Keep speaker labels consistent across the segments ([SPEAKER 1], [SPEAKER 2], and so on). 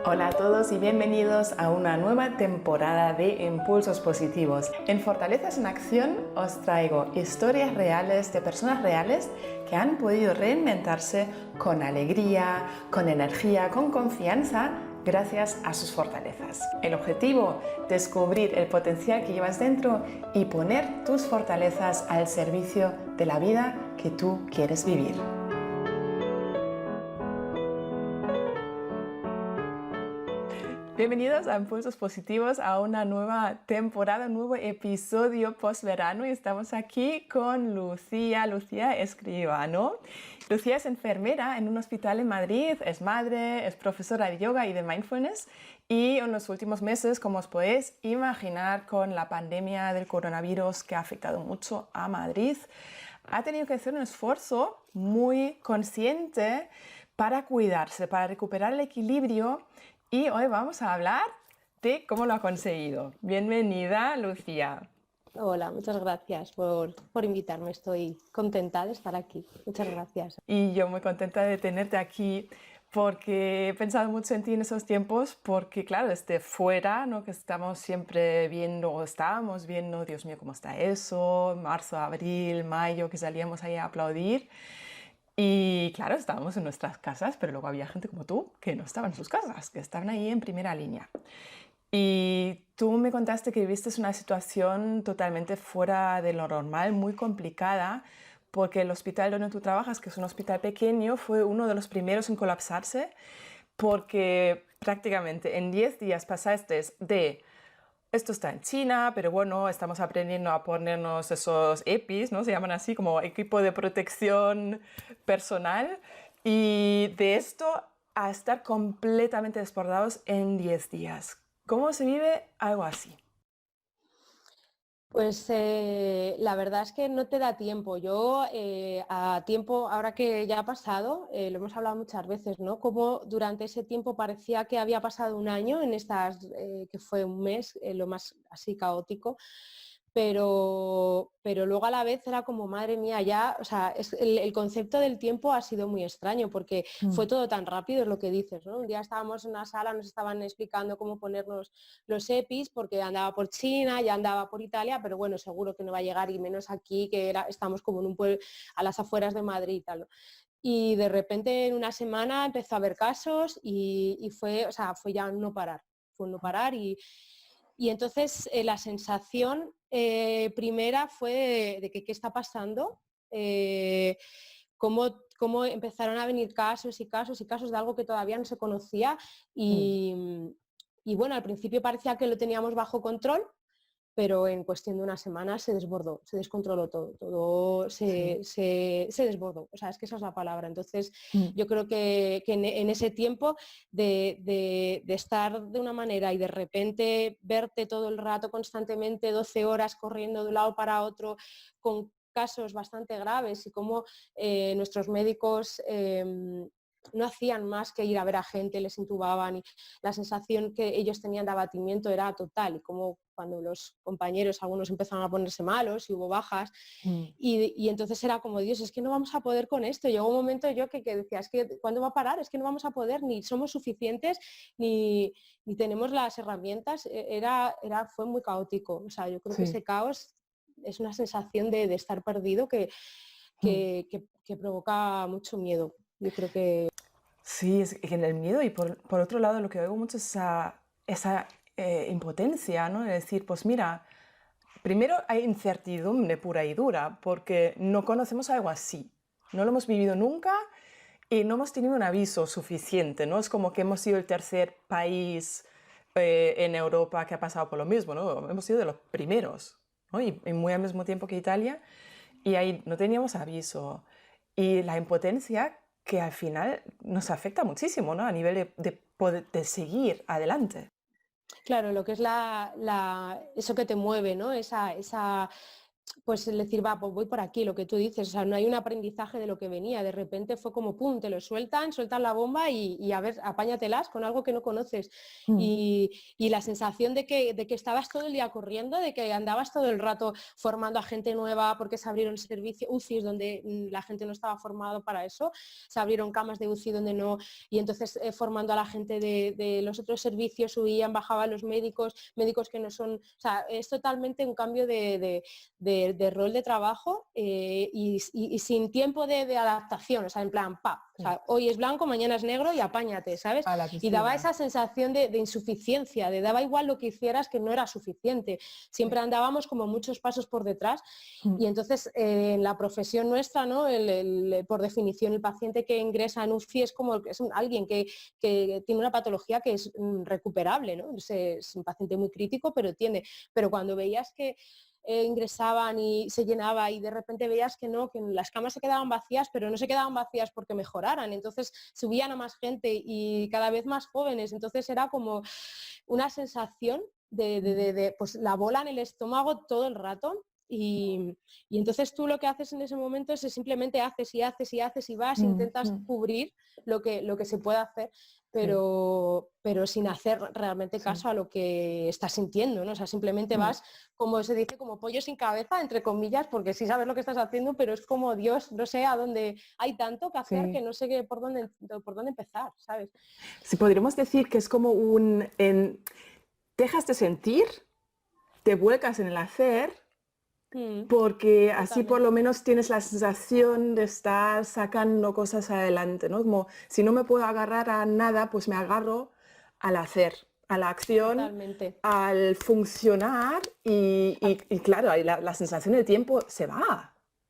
[SPEAKER 1] Hola a todos y bienvenidos a una nueva temporada de Impulsos Positivos. En Fortalezas en Acción os traigo historias reales de personas reales que han podido reinventarse con alegría, con energía, con confianza gracias a sus fortalezas. El objetivo, descubrir el potencial que llevas dentro y poner tus fortalezas al servicio de la vida que tú quieres vivir. Bienvenidos a Impulsos Positivos, a una nueva temporada, un nuevo episodio post-verano y estamos aquí con Lucía Escribano. Lucía es enfermera en un hospital en Madrid, es madre, es profesora de yoga y de mindfulness y en los últimos meses, como os podéis imaginar, con la pandemia del coronavirus que ha afectado mucho a Madrid, ha tenido que hacer un esfuerzo muy consciente para cuidarse, para recuperar el equilibrio. Y hoy vamos a hablar de cómo lo ha conseguido. Bienvenida, Lucía.
[SPEAKER 2] Hola, muchas gracias por invitarme. Estoy contenta de estar aquí. Muchas gracias.
[SPEAKER 1] Y yo muy contenta de tenerte aquí porque he pensado mucho en ti en esos tiempos, porque claro, desde fuera, ¿no? Que estamos siempre viendo, o estábamos viendo, Dios mío, cómo está eso, marzo, abril, mayo, que salíamos ahí a aplaudir. Y claro, estábamos en nuestras casas, pero luego había gente como tú que no estaba en sus casas, que estaban ahí en primera línea. Y tú me contaste que viviste una situación totalmente fuera de lo normal, muy complicada, porque el hospital donde tú trabajas, que es un hospital pequeño, fue uno de los primeros en colapsarse, porque prácticamente en 10 días pasaste de esto está en China, pero bueno, estamos aprendiendo a ponernos esos EPIs, ¿no? Se llaman así como equipo de protección personal. Y de esto a estar completamente desbordados en 10 días. ¿Cómo se vive algo así?
[SPEAKER 2] Pues la verdad es que no te da tiempo. Yo a tiempo, ahora que ya ha pasado, lo hemos hablado muchas veces, ¿no? Como durante ese tiempo parecía que había pasado un año en estas, que fue un mes, lo más así caótico. Pero luego a la vez era como, madre mía, ya, o sea, el concepto del tiempo ha sido muy extraño porque fue
[SPEAKER 1] Mm.
[SPEAKER 2] todo tan rápido, es lo que dices, ¿no? Un día estábamos en una sala, nos estaban explicando cómo ponernos los EPIs porque andaba por China, ya andaba por Italia, pero bueno, seguro que no va a llegar y menos aquí, que estamos como en un pueblo a las afueras de Madrid y tal, ¿no? Y de repente en una semana empezó a haber casos y fue, o sea, fue ya no parar, fue no parar y entonces la sensación primera fue de que qué está pasando, cómo empezaron a venir casos y casos y casos de algo que todavía no se conocía
[SPEAKER 1] Mm.
[SPEAKER 2] y bueno, al principio parecía que lo teníamos bajo control, pero en cuestión de una semana se desbordó, se descontroló todo, todo
[SPEAKER 1] Sí.
[SPEAKER 2] se desbordó, o sea, es que esa es la palabra. Entonces,
[SPEAKER 1] Mm.
[SPEAKER 2] yo creo que en ese tiempo de estar de una manera y de repente verte todo el rato constantemente 12 horas corriendo de un lado para otro con casos bastante graves y cómo nuestros médicos no hacían más que ir a ver a gente, les intubaban y la sensación que ellos tenían de abatimiento era total y como cuando los compañeros, algunos empezaron a ponerse malos y hubo bajas
[SPEAKER 1] Mm.
[SPEAKER 2] y entonces era como, Dios, es que no vamos a poder con esto. Llegó un momento yo que decía, es que ¿cuándo va a parar? Es que no vamos a poder, ni somos suficientes, ni tenemos las herramientas. Fue muy caótico. O sea, yo creo que
[SPEAKER 1] Sí.
[SPEAKER 2] ese caos es una sensación de estar perdido
[SPEAKER 1] Mm.
[SPEAKER 2] que provoca mucho miedo. Yo creo que
[SPEAKER 1] Sí, es que en el miedo y por otro lado lo que oigo mucho es esa impotencia, ¿no? De decir, pues mira, primero hay incertidumbre pura y dura porque no conocemos algo así, no lo hemos vivido nunca y no hemos tenido un aviso suficiente, ¿no? Es como que hemos sido el tercer país en Europa que ha pasado por lo mismo, ¿no? Hemos sido de los primeros, ¿no? Y muy al mismo tiempo que Italia y ahí no teníamos aviso. Y la impotencia que al final nos afecta muchísimo, ¿no? A nivel de seguir adelante.
[SPEAKER 2] claro, lo que es eso que te mueve, ¿no? pues el decir, va, pues voy por aquí, lo que tú dices, o sea, no hay un aprendizaje de lo que venía, de repente fue como, pum, te lo sueltan la bomba y a ver, apáñatelas con algo que no conoces.
[SPEAKER 1] Mm,
[SPEAKER 2] Y la sensación de que estabas todo el día corriendo, de que andabas todo el rato formando a gente nueva porque se abrieron servicios, UCIs donde la gente no estaba formado para eso, se abrieron camas de UCI donde no, y entonces formando a la gente de los otros servicios, subían, bajaban los médicos, médicos que no son, o sea, es totalmente un cambio de rol de trabajo y sin tiempo de adaptación, o sea, en plan, pa, o
[SPEAKER 1] sí.
[SPEAKER 2] sea, hoy es blanco, mañana es negro y apáñate, ¿sabes?
[SPEAKER 1] A la
[SPEAKER 2] Y daba
[SPEAKER 1] piscina.
[SPEAKER 2] esa sensación de insuficiencia, de daba igual lo que hicieras que no era suficiente.
[SPEAKER 1] Sí.
[SPEAKER 2] Siempre andábamos como muchos pasos por detrás
[SPEAKER 1] Mm,
[SPEAKER 2] y entonces en la profesión nuestra, ¿no? Por definición, el paciente que ingresa en UCI es como alguien que tiene una patología que es recuperable, ¿no? Es un paciente muy crítico, pero cuando veías que ingresaban y se llenaba y de repente veías que no, que las camas se quedaban vacías, pero no se quedaban vacías porque mejoraran, entonces subían a más gente y cada vez más jóvenes, entonces era como una sensación
[SPEAKER 1] mm,
[SPEAKER 2] pues la bola en el estómago todo el rato y entonces tú lo que haces en ese momento es simplemente haces y haces y haces y vas,
[SPEAKER 1] mm,
[SPEAKER 2] intentas
[SPEAKER 1] mm.
[SPEAKER 2] cubrir lo que se puede hacer,
[SPEAKER 1] Sí,
[SPEAKER 2] pero sin hacer realmente
[SPEAKER 1] sí.
[SPEAKER 2] caso a lo que estás sintiendo, ¿no? O sea, simplemente
[SPEAKER 1] Mm,
[SPEAKER 2] vas, como se dice, como pollo sin cabeza, entre comillas, porque sí sabes lo que estás haciendo, pero es como Dios, no sé a dónde hay tanto que hacer que
[SPEAKER 1] sí.
[SPEAKER 2] no sé por dónde empezar, ¿sabes?
[SPEAKER 1] Si podríamos decir que es como dejas de sentir, te vuelcas en el hacer,
[SPEAKER 2] Mm,
[SPEAKER 1] porque así por lo
[SPEAKER 2] totalmente.
[SPEAKER 1] menos tienes la sensación de estar sacando cosas adelante, ¿no? Como si no me puedo agarrar a nada, pues me agarro al hacer, a la acción,
[SPEAKER 2] Totalmente.
[SPEAKER 1] al funcionar y claro, ahí la sensación del tiempo se va.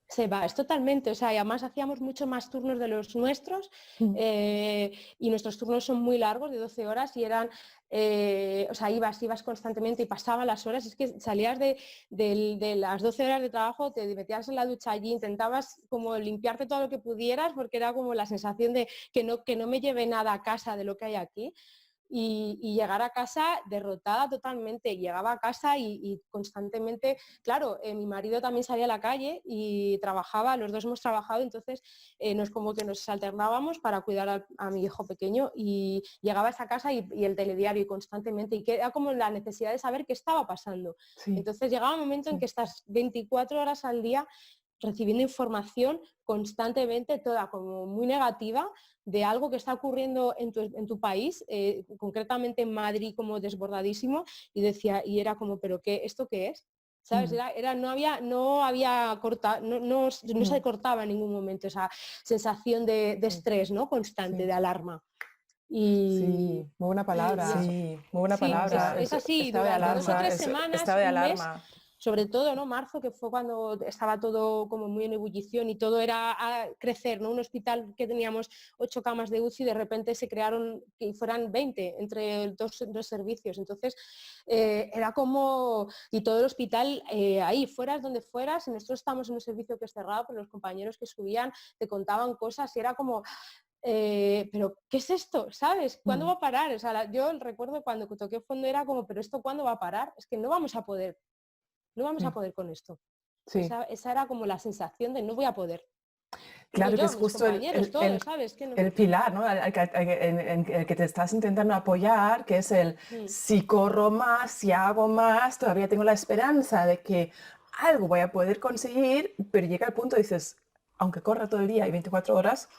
[SPEAKER 2] Se va, es totalmente, o sea, y además hacíamos mucho más turnos de los nuestros
[SPEAKER 1] Mm,
[SPEAKER 2] y nuestros turnos son muy largos, de 12 horas, y eran, o sea, ibas constantemente y pasaban las horas, es que salías de las 12 horas de trabajo, te metías en la ducha allí, intentabas como limpiarte todo lo que pudieras, porque era como la sensación de que no me lleve nada a casa de lo que hay aquí, y llegar a casa derrotada totalmente. Llegaba a casa y constantemente, claro, mi marido también salía a la calle y trabajaba, los dos hemos trabajado, entonces no es como que nos alternábamos para cuidar a mi hijo pequeño y llegaba a esa casa y el telediario y constantemente y que era como la necesidad de saber qué estaba pasando.
[SPEAKER 1] sí,
[SPEAKER 2] Entonces llegaba un momento en que
[SPEAKER 1] sí.
[SPEAKER 2] estás 24 horas al día recibiendo información constantemente, toda como muy negativa, de algo que está ocurriendo en tu país, concretamente en Madrid como desbordadísimo, y decía, y era como, pero qué, ¿esto qué es? ¿Sabes?
[SPEAKER 1] Mm,
[SPEAKER 2] No había no se
[SPEAKER 1] mm,
[SPEAKER 2] cortaba en ningún momento esa sensación de
[SPEAKER 1] sí,
[SPEAKER 2] estrés, ¿no? Constante,
[SPEAKER 1] sí.
[SPEAKER 2] de alarma. Y,
[SPEAKER 1] Sí, muy buena
[SPEAKER 2] y
[SPEAKER 1] palabra.
[SPEAKER 2] eso.
[SPEAKER 1] Sí, muy buena
[SPEAKER 2] Sí,
[SPEAKER 1] palabra.
[SPEAKER 2] es así,
[SPEAKER 1] Estado de
[SPEAKER 2] durante 2 o 3
[SPEAKER 1] alarma,
[SPEAKER 2] semanas,
[SPEAKER 1] estado de
[SPEAKER 2] un mes,
[SPEAKER 1] alarma.
[SPEAKER 2] sobre todo, ¿no? Marzo, que fue cuando estaba todo como muy en ebullición y todo era a crecer, ¿no? Un hospital que teníamos 8 camas de UCI, de repente se crearon que fueran 20 entre dos servicios. Entonces, era como, y todo el hospital ahí, fueras donde fueras, y nosotros estamos en un servicio que es cerrado, pero los compañeros que subían te contaban cosas y era como, pero ¿qué es esto? ¿Sabes? ¿Cuándo
[SPEAKER 1] Mm,
[SPEAKER 2] va a parar? O sea, yo recuerdo cuando toqué fondo era como, pero ¿esto cuándo va a parar? Es que no vamos a poder, no vamos a
[SPEAKER 1] sí,
[SPEAKER 2] poder con esto.
[SPEAKER 1] sí.
[SPEAKER 2] Esa era como la sensación de no voy a poder. No
[SPEAKER 1] Claro que
[SPEAKER 2] yo,
[SPEAKER 1] es
[SPEAKER 2] mis
[SPEAKER 1] justo
[SPEAKER 2] compañeros, todos, ¿sabes? Que no.
[SPEAKER 1] el pilar, ¿no? En el que te estás intentando apoyar, que es el
[SPEAKER 2] Mm,
[SPEAKER 1] si corro más, si hago más, todavía tengo la esperanza de que algo voy a poder conseguir, pero llega el punto y dices, aunque corra todo el día y 24 horas,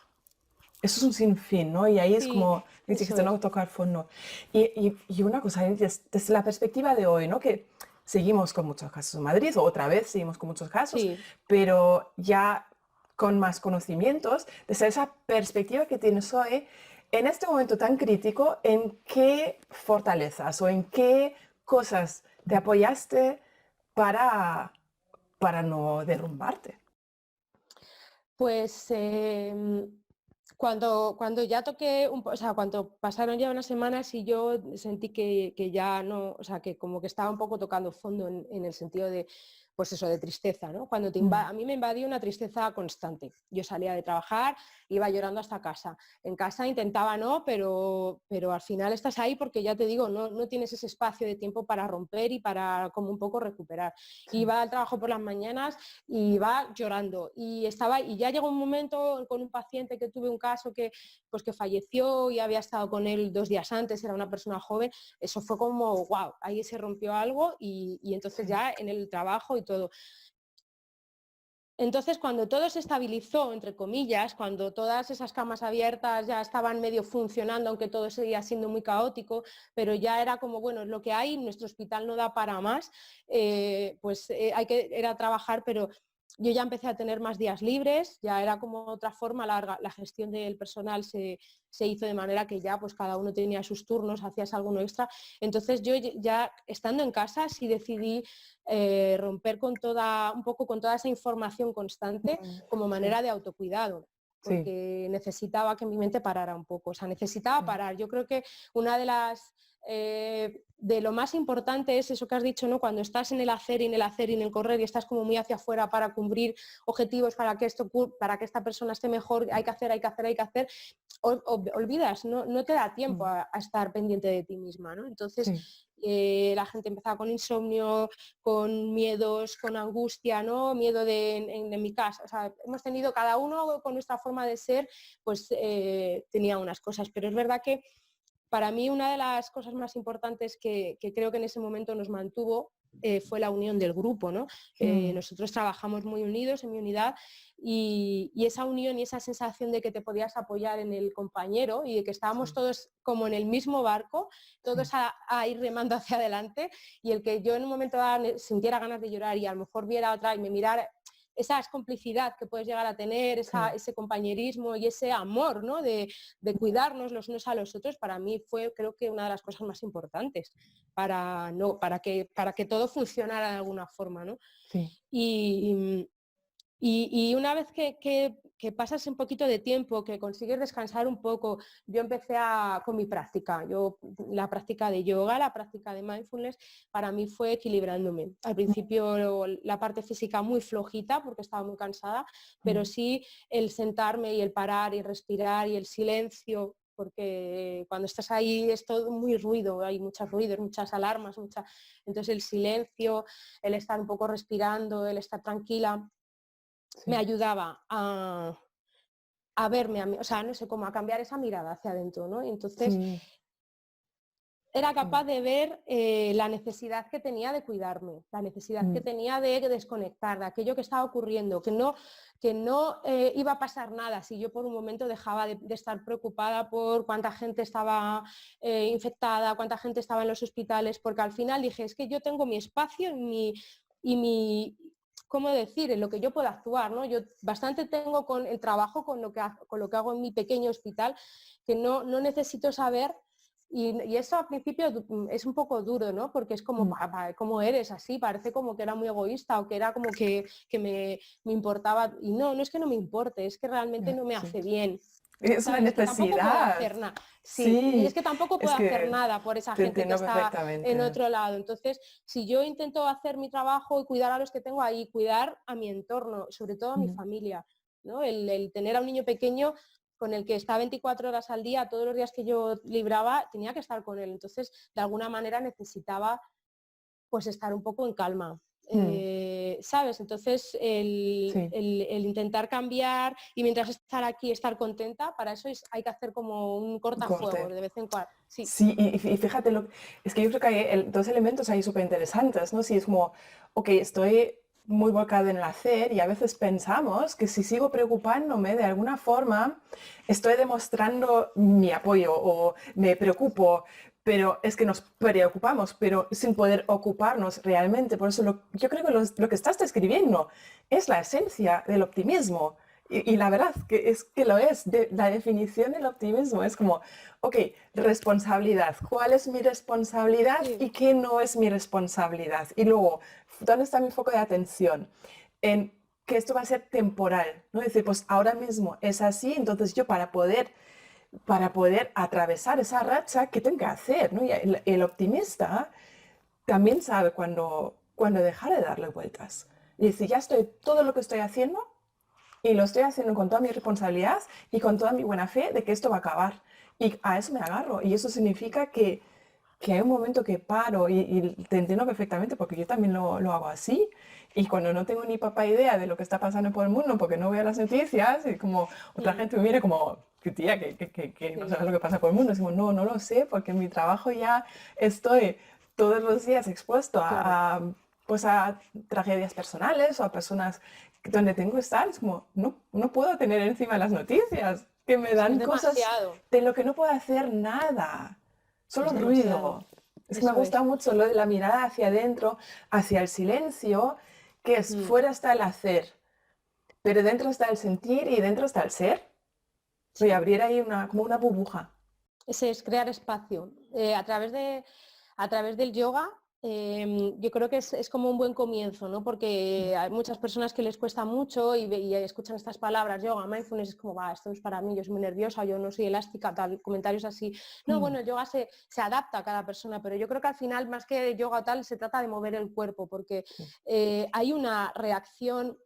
[SPEAKER 1] eso es un sinfín, ¿no? Y ahí es
[SPEAKER 2] sí,
[SPEAKER 1] como,
[SPEAKER 2] eso
[SPEAKER 1] dijiste, no
[SPEAKER 2] es.
[SPEAKER 1] tocar fondo. Y una cosa, desde la perspectiva de hoy, ¿no? Que seguimos con muchos casos en Madrid, o otra vez seguimos con muchos casos,
[SPEAKER 2] Sí.
[SPEAKER 1] pero ya con más conocimientos, desde esa perspectiva que tienes hoy, en este momento tan crítico, ¿en qué fortalezas o en qué cosas te apoyaste para, para no derrumbarte?
[SPEAKER 2] Pues cuando ya toqué, o sea, cuando pasaron ya unas semanas y yo sentí que ya no, o sea, que como que estaba un poco tocando fondo en el sentido de, pues eso, de tristeza, ¿no? Cuando
[SPEAKER 1] mm,
[SPEAKER 2] a mí me invadía una tristeza constante. Yo salía de trabajar, iba llorando hasta casa. En casa intentaba no, pero al final estás ahí porque ya te digo, no tienes ese espacio de tiempo para romper y para como un poco recuperar.
[SPEAKER 1] sí,
[SPEAKER 2] Iba al trabajo por las mañanas y iba llorando. Y ya llegó un momento con un paciente que tuve un caso que, pues que falleció y había estado con él 2 días antes, era una persona joven. Eso fue como, wow, ahí se rompió algo y entonces
[SPEAKER 1] sí,
[SPEAKER 2] ya en el trabajo y todo. Entonces, cuando todo se estabilizó, entre comillas, cuando todas esas camas abiertas ya estaban medio funcionando, aunque todo seguía siendo muy caótico, pero ya era como, bueno, es lo que hay, nuestro hospital no da para más, hay que era trabajar, pero yo ya empecé a tener más días libres, ya era como otra forma, la gestión del personal se hizo de manera que ya pues cada uno tenía sus turnos, hacías alguno extra. Entonces yo ya estando en casa sí decidí romper un poco con toda esa información constante como
[SPEAKER 1] sí,
[SPEAKER 2] manera de autocuidado,
[SPEAKER 1] sí,
[SPEAKER 2] porque necesitaba que mi mente parara un poco, o sea, necesitaba
[SPEAKER 1] sí,
[SPEAKER 2] parar. Yo creo que una de lo más importante es eso que has dicho, ¿no? Cuando estás en el hacer y en el hacer y en el correr y estás como muy hacia afuera para cumplir objetivos, para que esta persona esté mejor, hay que hacer, hay que hacer, hay que hacer, olvidas, no te da tiempo
[SPEAKER 1] mm,
[SPEAKER 2] a estar pendiente de ti misma, ¿no? Entonces,
[SPEAKER 1] sí,
[SPEAKER 2] la gente empezaba con insomnio, con miedos, con angustia, ¿no? Miedo en mi casa. O sea, hemos tenido cada uno con nuestra forma de ser, pues tenía unas cosas. Pero es verdad que para mí una de las cosas más importantes que creo que en ese momento nos mantuvo fue la unión del grupo, ¿no?
[SPEAKER 1] mm,
[SPEAKER 2] Nosotros trabajamos muy unidos en mi unidad y esa unión y esa sensación de que te podías apoyar en el compañero y de que estábamos
[SPEAKER 1] sí,
[SPEAKER 2] todos como en el mismo barco, todos
[SPEAKER 1] sí,
[SPEAKER 2] a ir remando hacia adelante y el que yo en un momento dado sintiera ganas de llorar y a lo mejor viera a otra y me mirara, esa complicidad que puedes llegar a tener,
[SPEAKER 1] sí,
[SPEAKER 2] ese compañerismo y ese amor, ¿no? De cuidarnos los unos a los otros, para mí fue creo que una de las cosas más importantes para que todo funcionara de alguna forma, ¿no?
[SPEAKER 1] sí,
[SPEAKER 2] Y, y una vez que pasas un poquito de tiempo, que consigues descansar un poco, yo empecé con mi práctica. La práctica de yoga, la práctica de mindfulness, para mí fue equilibrándome. Al principio la parte física muy flojita porque estaba muy cansada, pero
[SPEAKER 1] mm,
[SPEAKER 2] sí el sentarme y el parar y respirar y el silencio, porque cuando estás ahí es todo muy ruido, hay muchos ruidos, muchas alarmas, entonces el silencio, el estar un poco respirando, el estar tranquila me
[SPEAKER 1] sí,
[SPEAKER 2] ayudaba a verme a mí, o sea, no sé, cómo a cambiar esa mirada hacia adentro, ¿no? Entonces
[SPEAKER 1] sí,
[SPEAKER 2] era capaz
[SPEAKER 1] mm,
[SPEAKER 2] de ver la necesidad que tenía de cuidarme, la necesidad que
[SPEAKER 1] mm,
[SPEAKER 2] tenía de desconectar de aquello que estaba ocurriendo, que no iba a pasar nada si yo por un momento dejaba de estar preocupada por cuánta gente estaba infectada, cuánta gente estaba en los hospitales, porque al final dije, es que yo tengo mi espacio y mi, ¿cómo decir?, en lo que yo puedo actuar, ¿no? Yo bastante tengo con el trabajo, con lo que hago en mi pequeño hospital, que no necesito saber y eso al principio es un poco duro, ¿no? Porque es como,
[SPEAKER 1] mm,
[SPEAKER 2] ¿cómo eres así? Parece como que era muy egoísta o que era como que me importaba. Y no es que no me importe, es que realmente no me
[SPEAKER 1] sí.
[SPEAKER 2] hace bien.
[SPEAKER 1] Es una
[SPEAKER 2] ¿Sabes? Es que tampoco puedo
[SPEAKER 1] necesidad,
[SPEAKER 2] hacer nada. Sí, y es
[SPEAKER 1] sí,
[SPEAKER 2] que tampoco
[SPEAKER 1] es
[SPEAKER 2] puedo hacer
[SPEAKER 1] que
[SPEAKER 2] nada por esa
[SPEAKER 1] te
[SPEAKER 2] gente que
[SPEAKER 1] entiendo
[SPEAKER 2] está en
[SPEAKER 1] perfectamente.
[SPEAKER 2] otro lado. Entonces, si yo intento hacer mi trabajo y cuidar a los que tengo ahí, cuidar a mi entorno, sobre todo a mi
[SPEAKER 1] Mm,
[SPEAKER 2] familia, ¿no? El tener a un niño pequeño con el que está 24 horas al día, todos los días que yo libraba, tenía que estar con él. Entonces, de alguna manera necesitaba pues estar un poco en calma.
[SPEAKER 1] mm,
[SPEAKER 2] ¿Sabes? Entonces,
[SPEAKER 1] sí,
[SPEAKER 2] el intentar cambiar y mientras estar aquí, estar contenta, para eso hay que hacer como un cortafuegos
[SPEAKER 1] corte.
[SPEAKER 2] de vez en cuando. Sí,
[SPEAKER 1] Sí, y fíjate, es que yo creo que hay dos elementos ahí súper interesantes, ¿no? Si es como, ok, estoy muy volcada en el hacer y a veces pensamos que si sigo preocupándome de alguna forma, estoy demostrando mi apoyo o me preocupo, pero es que nos preocupamos, pero sin poder ocuparnos realmente. Por eso yo creo que lo que estás describiendo es la esencia del optimismo. Y la verdad que es que lo es. La definición del optimismo es como, ok, responsabilidad. ¿Cuál es mi responsabilidad
[SPEAKER 2] sí,
[SPEAKER 1] y qué no es mi responsabilidad? Y luego, ¿dónde está mi foco de atención? En que esto va a ser temporal, ¿no? Es decir, pues ahora mismo es así, entonces yo para poder atravesar esa racha, ¿qué tengo que hacer? ¿No? Y el optimista también sabe cuando dejar de darle vueltas y decir, ya estoy, todo lo que estoy haciendo y lo estoy haciendo con toda mi responsabilidad y con toda mi buena fe de que esto va a acabar. Y a eso me agarro. Y eso significa que hay un momento que paro y te entiendo perfectamente porque yo también lo hago así. Y cuando no tengo ni papá idea de lo que está pasando por el mundo porque no veo las noticias y como otra
[SPEAKER 2] Mm,
[SPEAKER 1] gente me viene como, que tía, que no sabes
[SPEAKER 2] sí,
[SPEAKER 1] lo que pasa por el mundo. Decimos, no, no lo sé porque en mi trabajo ya estoy todos los días expuesto
[SPEAKER 2] claro.
[SPEAKER 1] pues a tragedias personales o a personas donde tengo que estar. Es como, no, no puedo tener encima las noticias que me
[SPEAKER 2] Es que es
[SPEAKER 1] dan cosas
[SPEAKER 2] demasiado,
[SPEAKER 1] de lo que no puedo hacer nada. Solo
[SPEAKER 2] es demasiado.
[SPEAKER 1] ruido. Es que me ha
[SPEAKER 2] Eso es.
[SPEAKER 1] gustado mucho lo de la mirada hacia adentro, hacia el silencio, que es
[SPEAKER 2] Mm,
[SPEAKER 1] fuera está el hacer, pero dentro está el sentir y dentro está el ser. Voy a
[SPEAKER 2] sí.
[SPEAKER 1] abrir ahí como una burbuja.
[SPEAKER 2] Ese es crear espacio. A través del yoga, yo creo que es como un buen comienzo, ¿no? Porque hay muchas personas que les cuesta mucho y escuchan estas palabras, yoga, mindfulness, es como, va, esto no es para mí, yo soy muy nerviosa, yo no soy elástica, tal, comentarios así. No,
[SPEAKER 1] Mm,
[SPEAKER 2] bueno, el yoga se adapta a cada persona, pero yo creo que al final, más que de yoga o tal, se trata de mover el cuerpo, porque
[SPEAKER 1] sí.
[SPEAKER 2] hay una reacción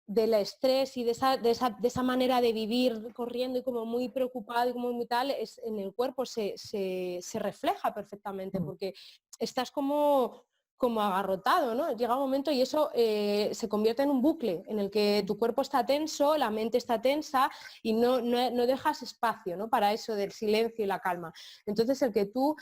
[SPEAKER 2] del estrés y de esa manera de vivir corriendo y como muy preocupado y como muy tal, es, en el cuerpo se refleja perfectamente
[SPEAKER 1] Mm,
[SPEAKER 2] porque estás como agarrotado, ¿no? Llega un momento y eso se convierte en un bucle en el que
[SPEAKER 1] mm,
[SPEAKER 2] tu cuerpo está tenso, la mente está tensa y no dejas espacio, ¿no? Para eso del silencio y la calma. Entonces el que tú,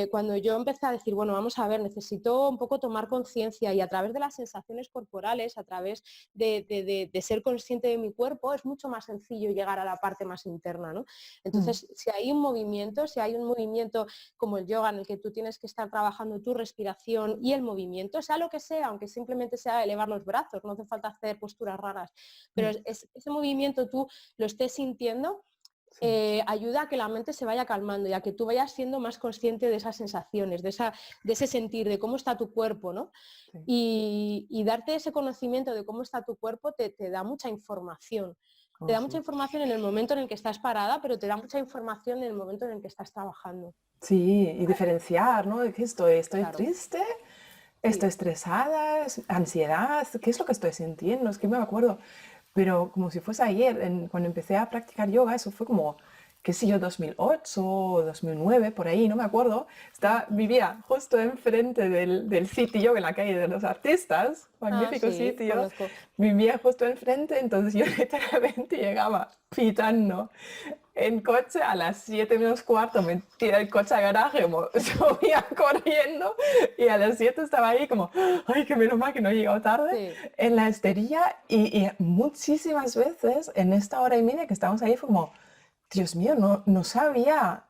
[SPEAKER 2] cuando yo empecé a decir, bueno, vamos a ver, necesito un poco tomar conciencia y a través de las sensaciones corporales, a través de ser consciente de mi cuerpo, es mucho más sencillo llegar a la parte más interna, ¿no?
[SPEAKER 1] mm,
[SPEAKER 2] Entonces, si hay un movimiento como el yoga en el que tú tienes que estar trabajando tu respiración y el movimiento, sea lo que sea, aunque simplemente sea elevar los brazos, no hace falta hacer posturas raras, pero
[SPEAKER 1] mm,
[SPEAKER 2] ese movimiento tú lo estés sintiendo,
[SPEAKER 1] sí,
[SPEAKER 2] ayuda a que la mente se vaya calmando y a que tú vayas siendo más consciente de esas sensaciones, de ese sentir, de cómo está tu cuerpo, ¿no?
[SPEAKER 1] sí.
[SPEAKER 2] Y darte ese conocimiento de cómo está tu cuerpo te da mucha información. Te
[SPEAKER 1] Oh,
[SPEAKER 2] da mucha
[SPEAKER 1] sí.
[SPEAKER 2] información en el momento en el que estás parada, pero te da mucha información en el momento en el que estás trabajando.
[SPEAKER 1] Sí, y diferenciar, ¿no? ¿De qué estoy? ¿Estoy
[SPEAKER 2] Claro,
[SPEAKER 1] triste? ¿Estoy
[SPEAKER 2] sí,
[SPEAKER 1] estresada? ¿Es ansiedad? ¿Qué es lo que estoy sintiendo? Es que me acuerdo, pero como si fuese ayer, cuando empecé a practicar yoga, eso fue como, qué sé yo, 2008 o 2009, por ahí, no me acuerdo. Vivía justo enfrente del sitio, en la calle de los artistas,
[SPEAKER 2] ah,
[SPEAKER 1] magnífico
[SPEAKER 2] sí,
[SPEAKER 1] sitio.
[SPEAKER 2] conozco.
[SPEAKER 1] Vivía justo enfrente, entonces yo literalmente llegaba pitando en coche a las 7 menos cuarto, metía el coche al garaje, como subía corriendo y a las 7 estaba ahí como, ay, qué menos mal que no he llegado tarde,
[SPEAKER 2] Sí,
[SPEAKER 1] en la esterilla y muchísimas veces en esta hora y media que estábamos ahí fue como, Dios mío, no, no sabía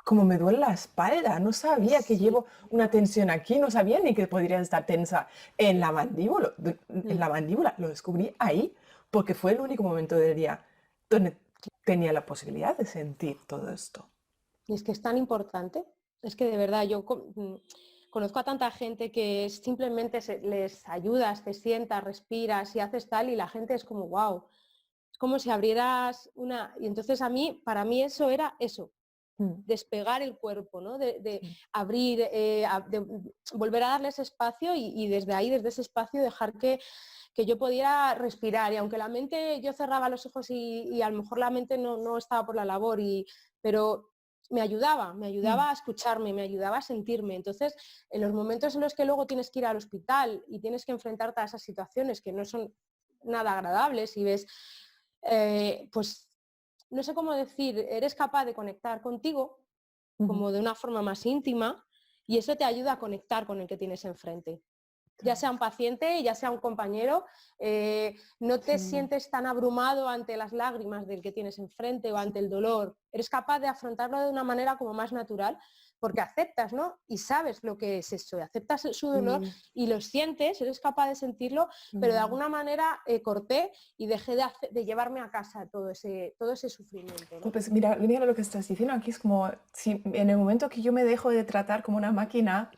[SPEAKER 1] cómo me duele la espalda, no sabía que
[SPEAKER 2] sí.
[SPEAKER 1] llevo una tensión aquí, no sabía ni que podría estar tensa en la mandíbula,
[SPEAKER 2] Mm.
[SPEAKER 1] lo descubrí ahí porque fue el único momento del día donde tenía la posibilidad de sentir todo esto.
[SPEAKER 2] Y es que es tan importante. Es que de verdad conozco a tanta gente que simplemente les ayudas, te sientas, respiras y haces tal y la gente es como, wow, es como si abrieras una... Y entonces para mí eso era eso,
[SPEAKER 1] Mm,
[SPEAKER 2] despegar el cuerpo, ¿no? De
[SPEAKER 1] sí,
[SPEAKER 2] abrir, de volver a darle ese espacio y desde ahí, desde ese espacio, dejar que yo pudiera respirar. Y aunque la mente, yo cerraba los ojos y a lo mejor la mente no estaba por la labor, pero me
[SPEAKER 1] mm,
[SPEAKER 2] ayudaba a escucharme, me ayudaba a sentirme. Entonces, en los momentos en los que luego tienes que ir al hospital y tienes que enfrentarte a esas situaciones que no son nada agradables y ves, pues no sé cómo decir, eres capaz de conectar contigo
[SPEAKER 1] ujú,
[SPEAKER 2] como de una forma más íntima y eso te ayuda a conectar con el que tienes enfrente. Ya
[SPEAKER 1] claro,
[SPEAKER 2] sea un paciente, ya sea un compañero, no te
[SPEAKER 1] sí.
[SPEAKER 2] sientes tan abrumado ante las lágrimas del que tienes enfrente o ante el dolor. Eres capaz de afrontarlo de una manera como más natural porque aceptas, ¿no? Y sabes lo que es eso, y aceptas su dolor
[SPEAKER 1] Sí,
[SPEAKER 2] y lo sientes, eres capaz de sentirlo, pero de
[SPEAKER 1] mm.
[SPEAKER 2] alguna manera corté y dejé de llevarme a casa todo ese sufrimiento, ¿no?
[SPEAKER 1] Pues mira, mira lo que estás diciendo aquí es como si en el momento que yo me dejo de tratar como una máquina,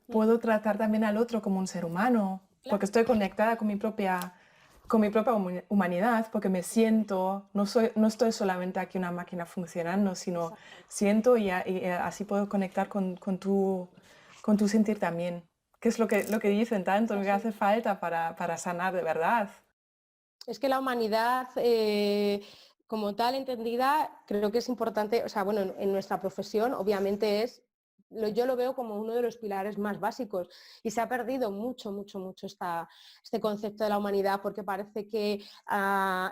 [SPEAKER 2] Mm,
[SPEAKER 1] puedo tratar también al otro como un ser humano, porque
[SPEAKER 2] claro,
[SPEAKER 1] estoy conectada con mi propia humanidad, porque me siento, no estoy solamente aquí una máquina funcionando, sino
[SPEAKER 2] exacto.
[SPEAKER 1] siento y así puedo conectar con tu sentir también. ¿Qué es lo que dicen tanto que
[SPEAKER 2] Así.
[SPEAKER 1] hace falta para sanar de verdad?
[SPEAKER 2] Es que la humanidad, como tal entendida, creo que es importante, o sea, bueno, en nuestra profesión obviamente yo lo veo como uno de los pilares más básicos y se ha perdido mucho, mucho, mucho este concepto de la humanidad porque parece que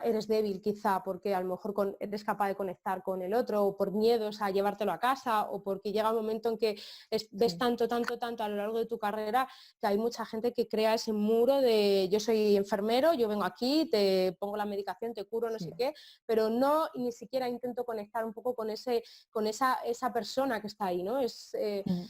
[SPEAKER 2] eres débil quizá porque a lo mejor eres capaz de conectar con el otro o por miedos a llevártelo a casa o porque llega un momento en que ves
[SPEAKER 1] Sí.
[SPEAKER 2] tanto, tanto, tanto a lo largo de tu carrera que hay mucha gente que crea ese muro de yo soy enfermero, yo vengo aquí, te pongo la medicación, te curo, no sé
[SPEAKER 1] Sí.
[SPEAKER 2] qué, pero no ni siquiera intento conectar un poco con esa persona que está ahí, ¿no? Es
[SPEAKER 1] Mm,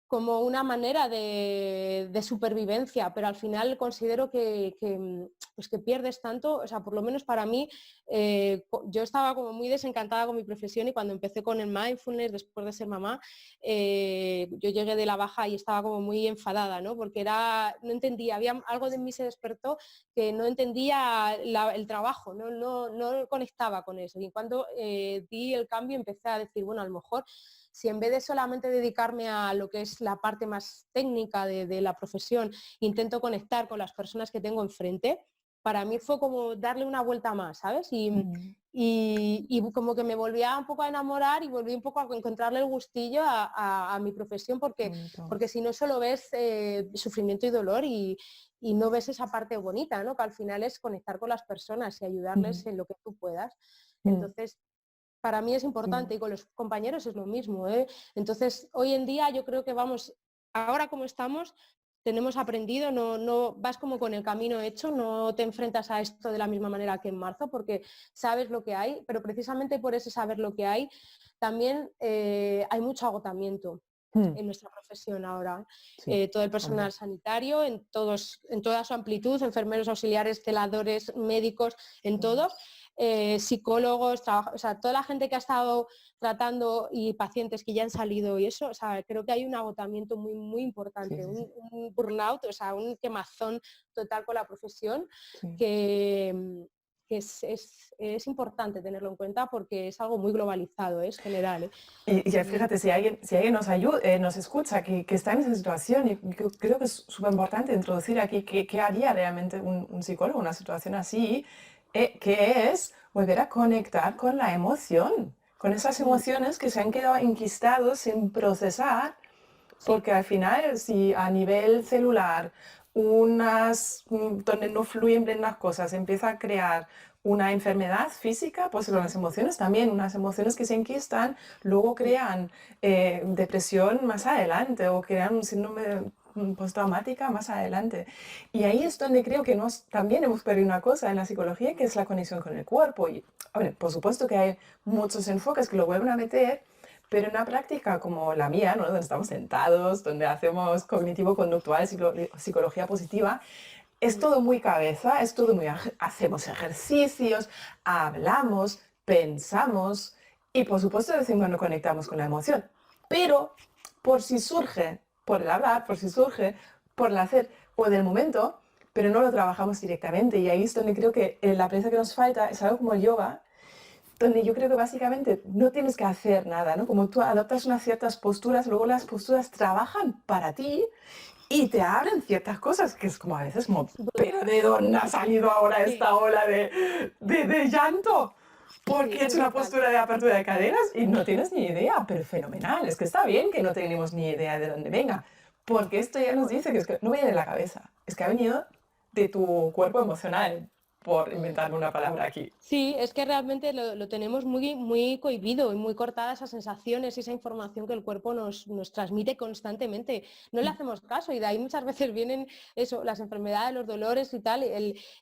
[SPEAKER 2] como una manera de supervivencia, pero al final considero pues que pierdes tanto, o sea, por lo menos para mí, yo estaba como muy desencantada con mi profesión y cuando empecé con el mindfulness, después de ser mamá, yo llegué de la baja y estaba como muy enfadada, ¿no? Porque no entendía, había algo de mí se despertó que no entendía el trabajo, no conectaba con eso. Y cuando di el cambio empecé a decir, bueno, a lo mejor si en vez de solamente dedicarme a lo que es la parte más técnica de la profesión, intento conectar con las personas que tengo enfrente, para mí fue como darle una vuelta más, ¿sabes?
[SPEAKER 1] mm,
[SPEAKER 2] Y como que me volvía un poco a enamorar y volví un poco a encontrarle el gustillo a mi profesión
[SPEAKER 1] qué
[SPEAKER 2] porque
[SPEAKER 1] bonito.
[SPEAKER 2] si no solo ves sufrimiento y dolor y no ves esa parte bonita, ¿no? Que al final es conectar con las personas y ayudarles
[SPEAKER 1] Mm,
[SPEAKER 2] en lo que tú puedas.
[SPEAKER 1] mm,
[SPEAKER 2] Entonces, para mí es
[SPEAKER 1] mm,
[SPEAKER 2] importante y con los compañeros es lo mismo, ¿eh? Entonces, hoy en día yo creo que vamos, ahora como estamos, tenemos aprendido, no vas como con el camino hecho, no te enfrentas a esto de la misma manera que en marzo, porque sabes lo que hay, pero precisamente por ese saber lo que hay, también hay mucho agotamiento
[SPEAKER 1] mm,
[SPEAKER 2] en nuestra profesión ahora.
[SPEAKER 1] sí,
[SPEAKER 2] Todo el
[SPEAKER 1] totalmente.
[SPEAKER 2] personal sanitario, en toda su amplitud, enfermeros auxiliares, celadores, médicos, en todo, psicólogos, o sea, toda la gente que ha estado tratando y pacientes que ya han salido y eso, o sea, creo que hay un agotamiento muy, muy
[SPEAKER 1] Sí,
[SPEAKER 2] importante,
[SPEAKER 1] sí, sí,
[SPEAKER 2] un burnout, o sea, un quemazón total con la profesión
[SPEAKER 1] sí.
[SPEAKER 2] que, es importante tenerlo en cuenta porque es algo muy globalizado, es general. ¿Eh?
[SPEAKER 1] Y ya
[SPEAKER 2] Y
[SPEAKER 1] fíjate, si alguien nos ayuda, nos escucha, que está en esa situación, y creo que es súper importante introducir aquí qué haría realmente un psicólogo en una situación así, que es volver a conectar con la emoción, con esas
[SPEAKER 2] mm,
[SPEAKER 1] emociones que se han quedado enquistados sin procesar,
[SPEAKER 2] sí,
[SPEAKER 1] porque al final, si a nivel celular, donde no fluyen bien las cosas, empieza a crear una enfermedad física, pues las emociones también, unas emociones que se enquistan, luego
[SPEAKER 2] mm,
[SPEAKER 1] crean depresión más adelante o crean un síndrome postraumática más adelante. Y ahí
[SPEAKER 2] sí,
[SPEAKER 1] es donde creo que también hemos perdido una cosa en la psicología, que es la conexión con el cuerpo. Y, a ver, por supuesto que hay muchos enfoques que lo vuelven a meter, pero una práctica como la mía, ¿no? Donde estamos sentados, donde hacemos cognitivo-conductual, psicología positiva, es
[SPEAKER 2] mm,
[SPEAKER 1] todo muy cabeza, es todo muy... Hacemos ejercicios, hablamos, pensamos y por supuesto de vez en cuando conectamos con la emoción. Pero por si surge, por el hablar, por si surge, por el hacer o del momento, pero no lo trabajamos directamente. Y ahí es donde creo que la pieza que nos falta es algo como el yoga, donde yo creo que básicamente no tienes que hacer nada, ¿no? Como tú adoptas unas ciertas posturas, luego las posturas trabajan para ti y te abren ciertas cosas que es como a veces como, pero ¿de dónde ha salido ahora
[SPEAKER 2] sí,
[SPEAKER 1] esta ola de llanto? Porque
[SPEAKER 2] sí,
[SPEAKER 1] he hecho una
[SPEAKER 2] brutal.
[SPEAKER 1] postura de apertura de caderas y no tienes ni idea, pero fenomenal, es que está bien que no tenemos ni idea de dónde venga, porque esto ya nos dice que, es que no viene de la cabeza, es que ha venido de tu cuerpo emocional, por inventarme una palabra aquí.
[SPEAKER 2] Sí, es que realmente lo tenemos muy, muy cohibido y muy cortada esas sensaciones y esa información que el cuerpo nos transmite constantemente. No le hacemos caso y de ahí muchas veces vienen eso, las enfermedades, los dolores y tal.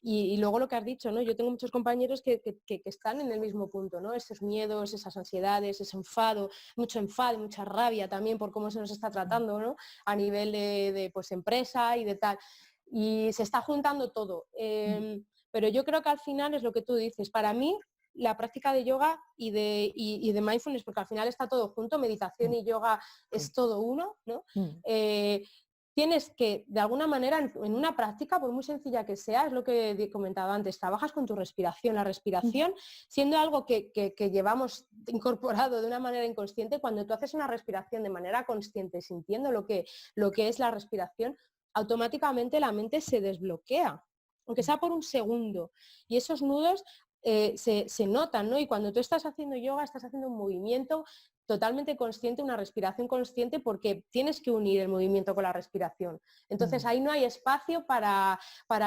[SPEAKER 2] Y luego lo que has dicho, ¿no? Yo tengo muchos compañeros que están en el mismo punto, ¿no? Esos miedos, esas ansiedades, ese enfado, mucha rabia también por cómo se nos está tratando, ¿no? A nivel pues, empresa y de tal. Y se está juntando todo. Pero yo creo que al final es lo que tú dices. Para mí, la práctica de yoga y de mindfulness, porque al final está todo junto, meditación y yoga
[SPEAKER 1] Sí.
[SPEAKER 2] es todo uno, ¿no? tienes que, de alguna manera, en una práctica, por muy sencilla que sea, es lo que comentaba antes, trabajas con tu respiración. La respiración, siendo algo que llevamos incorporado de una manera inconsciente, cuando tú haces una respiración de manera consciente, sintiendo lo que es la respiración, automáticamente la mente se desbloquea, aunque sea por un segundo. Y esos nudos se notan, ¿no? Y cuando tú estás haciendo yoga, estás haciendo un movimiento totalmente consciente, una respiración consciente, porque tienes que unir el movimiento con la respiración. Entonces ahí no hay espacio para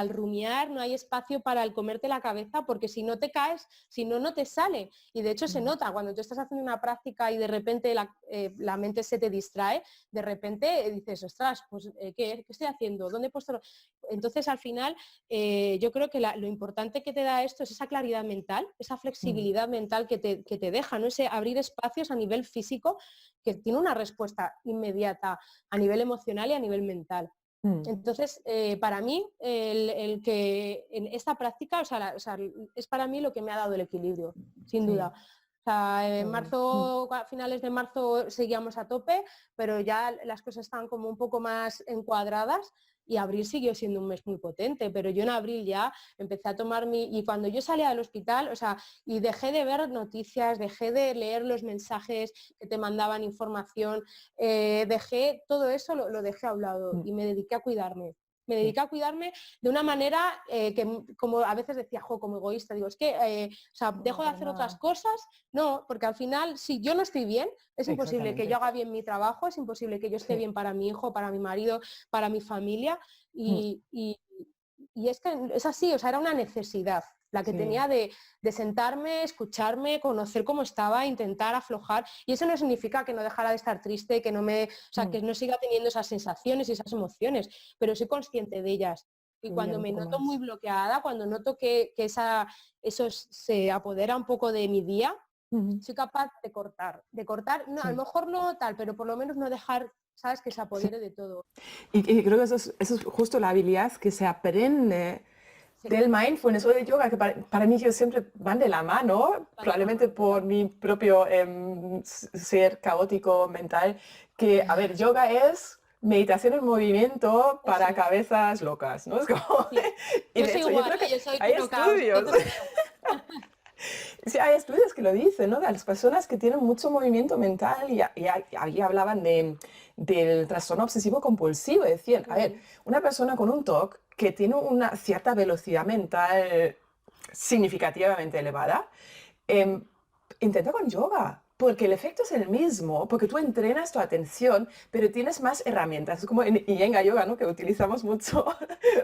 [SPEAKER 2] el rumiar, no hay espacio para el comerte la cabeza, porque si no te caes, si no, no te sale. Y de hecho se nota cuando tú estás haciendo una práctica y de repente la mente se te distrae, de repente dices, ostras, pues ¿qué estoy haciendo? ¿Dónde he puesto? Entonces al final yo creo que lo importante que te da esto es esa claridad mental, esa flexibilidad mental que te deja, ¿no? Ese abrir espacios a nivel físico que tiene una respuesta inmediata a nivel emocional y a nivel mental. Entonces, para mí, el que en esta práctica, es para mí lo que me ha dado el equilibrio, sin duda. O sea, en marzo, a finales de marzo seguíamos a tope, pero ya las cosas estaban como un poco más encuadradas y abril siguió siendo un mes muy potente, pero yo en abril ya empecé a tomar y cuando yo salía del hospital, o sea, y dejé de ver noticias, dejé de leer los mensajes que te mandaban información, dejé todo eso, lo dejé a un lado y me dediqué a cuidarme. Me dediqué a cuidarme de una manera que, como a veces decía, como egoísta, digo, es que, o sea, dejo de hacer otras cosas, no, porque al final, si yo no estoy bien, es imposible que yo haga bien mi trabajo, es imposible que yo esté bien para mi hijo, para mi marido, para mi familia, y es que es así, o sea, era una necesidad la que tenía de sentarme, escucharme, conocer cómo estaba, intentar aflojar. Y eso no significa que no dejara de estar triste, que no que no siga teniendo esas sensaciones y esas emociones, pero soy consciente de ellas. Y cuando me noto muy bloqueada, cuando noto que eso se apodera un poco de mi día, soy capaz de cortar, no, a lo mejor no tal, pero por lo menos no dejar, ¿sabes?, que se apodere de todo.
[SPEAKER 1] Y creo que eso es justo la habilidad que se aprende del mindfulness o del yoga, que para mí ellos siempre van de la mano, probablemente por mi propio ser caótico mental, que, a ver, yoga es meditación en movimiento para cabezas locas, ¿no? Es como,
[SPEAKER 2] Sí.
[SPEAKER 1] y
[SPEAKER 2] Yo
[SPEAKER 1] de
[SPEAKER 2] soy
[SPEAKER 1] hecho yo
[SPEAKER 2] igual,
[SPEAKER 1] creo que
[SPEAKER 2] yo soy
[SPEAKER 1] hay
[SPEAKER 2] puro caos,
[SPEAKER 1] estudios.
[SPEAKER 2] entonces
[SPEAKER 1] Sí, hay estudios que lo dicen, ¿no? De las personas que tienen mucho movimiento mental y ahí hablaban del trastorno obsesivo compulsivo. Decían, a ver, una persona con un TOC que tiene una cierta velocidad mental significativamente elevada, intenta con yoga. Porque el efecto es el mismo, porque tú entrenas tu atención, pero tienes más herramientas. Es como en Iyengar Yoga, ¿no? Que utilizamos mucho,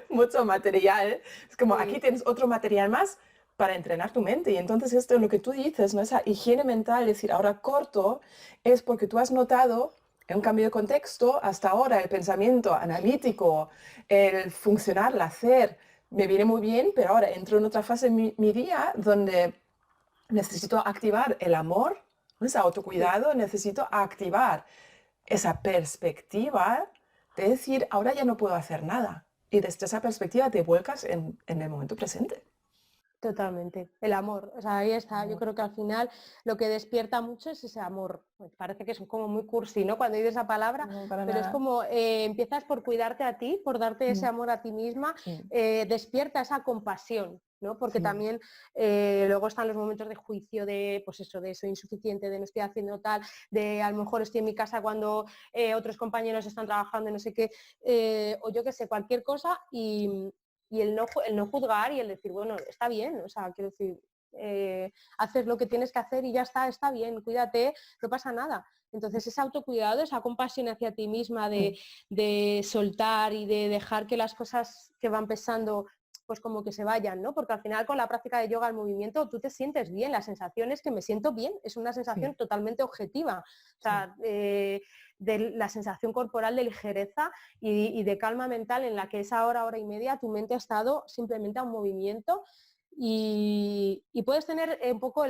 [SPEAKER 1] mucho material. Es como aquí tienes otro material más para entrenar tu mente. Y entonces esto, lo que tú dices, ¿no? Esa higiene mental, decir, ahora corto, es porque tú has notado en un cambio de contexto, hasta ahora el pensamiento analítico, el funcionar, el hacer, me viene muy bien, pero ahora entro en otra fase en mi día donde necesito activar el amor, ese autocuidado, necesito activar esa perspectiva de decir, ahora ya no puedo hacer nada. Y desde esa perspectiva te vuelcas en el momento presente.
[SPEAKER 2] totalmente. El amor, o sea, ahí está. Yo creo que al final lo que despierta mucho es ese amor. Pues parece que es como muy cursi, ¿no? Cuando dices esa palabra,
[SPEAKER 1] No, para
[SPEAKER 2] pero es
[SPEAKER 1] nada.
[SPEAKER 2] como empiezas por cuidarte a ti, por darte ese amor a ti misma, despierta esa compasión, ¿no? Porque
[SPEAKER 1] Sí.
[SPEAKER 2] también luego están los momentos de juicio de, pues eso, de soy insuficiente, de no estoy haciendo tal, de a lo mejor estoy en mi casa cuando otros compañeros están trabajando, no sé qué, o yo qué sé, cualquier cosa y el no juzgar y el decir, bueno, está bien, o sea, quiero decir, haces lo que tienes que hacer y ya está bien, cuídate, no pasa nada. Entonces ese autocuidado, esa compasión hacia ti misma de soltar y de dejar que las cosas que van pesando pues como que se vayan, ¿no? Porque al final con la práctica de yoga, el movimiento, tú te sientes bien, la sensación es que me siento bien, es una sensación
[SPEAKER 1] Sí,
[SPEAKER 2] totalmente objetiva. O
[SPEAKER 1] sí.
[SPEAKER 2] sea, de la sensación corporal de ligereza y de calma mental en la que esa hora y media tu mente ha estado simplemente a un movimiento y puedes tener un poco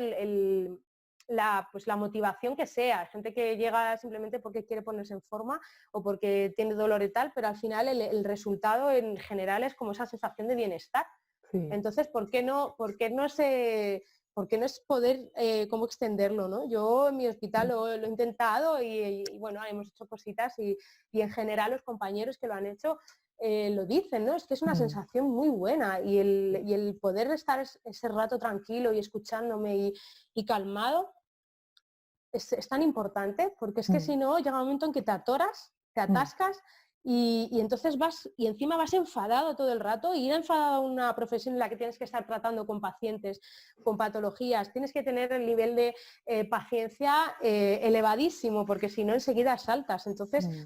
[SPEAKER 2] pues la motivación que sea, gente que llega simplemente porque quiere ponerse en forma o porque tiene dolor y tal, pero al final el resultado en general es como esa sensación de bienestar.
[SPEAKER 1] Sí.
[SPEAKER 2] Entonces, ¿por qué no se ¿por qué no es poder cómo extenderlo, ¿no? Yo en mi hospital lo he intentado y, bueno, hemos hecho cositas y en general los compañeros que lo han hecho lo dicen, ¿no? Es que es una
[SPEAKER 1] Mm,
[SPEAKER 2] sensación muy buena y el poder estar ese rato tranquilo y escuchándome y calmado es tan importante porque es que
[SPEAKER 1] mm,
[SPEAKER 2] si no llega un momento en que te atoras, te
[SPEAKER 1] mm.
[SPEAKER 2] atascas y entonces vas y encima vas enfadado todo el rato y ir enfadado a una profesión en la que tienes que estar tratando con pacientes, con patologías, tienes que tener el nivel de paciencia elevadísimo porque si no enseguida saltas. Entonces,
[SPEAKER 1] Mm.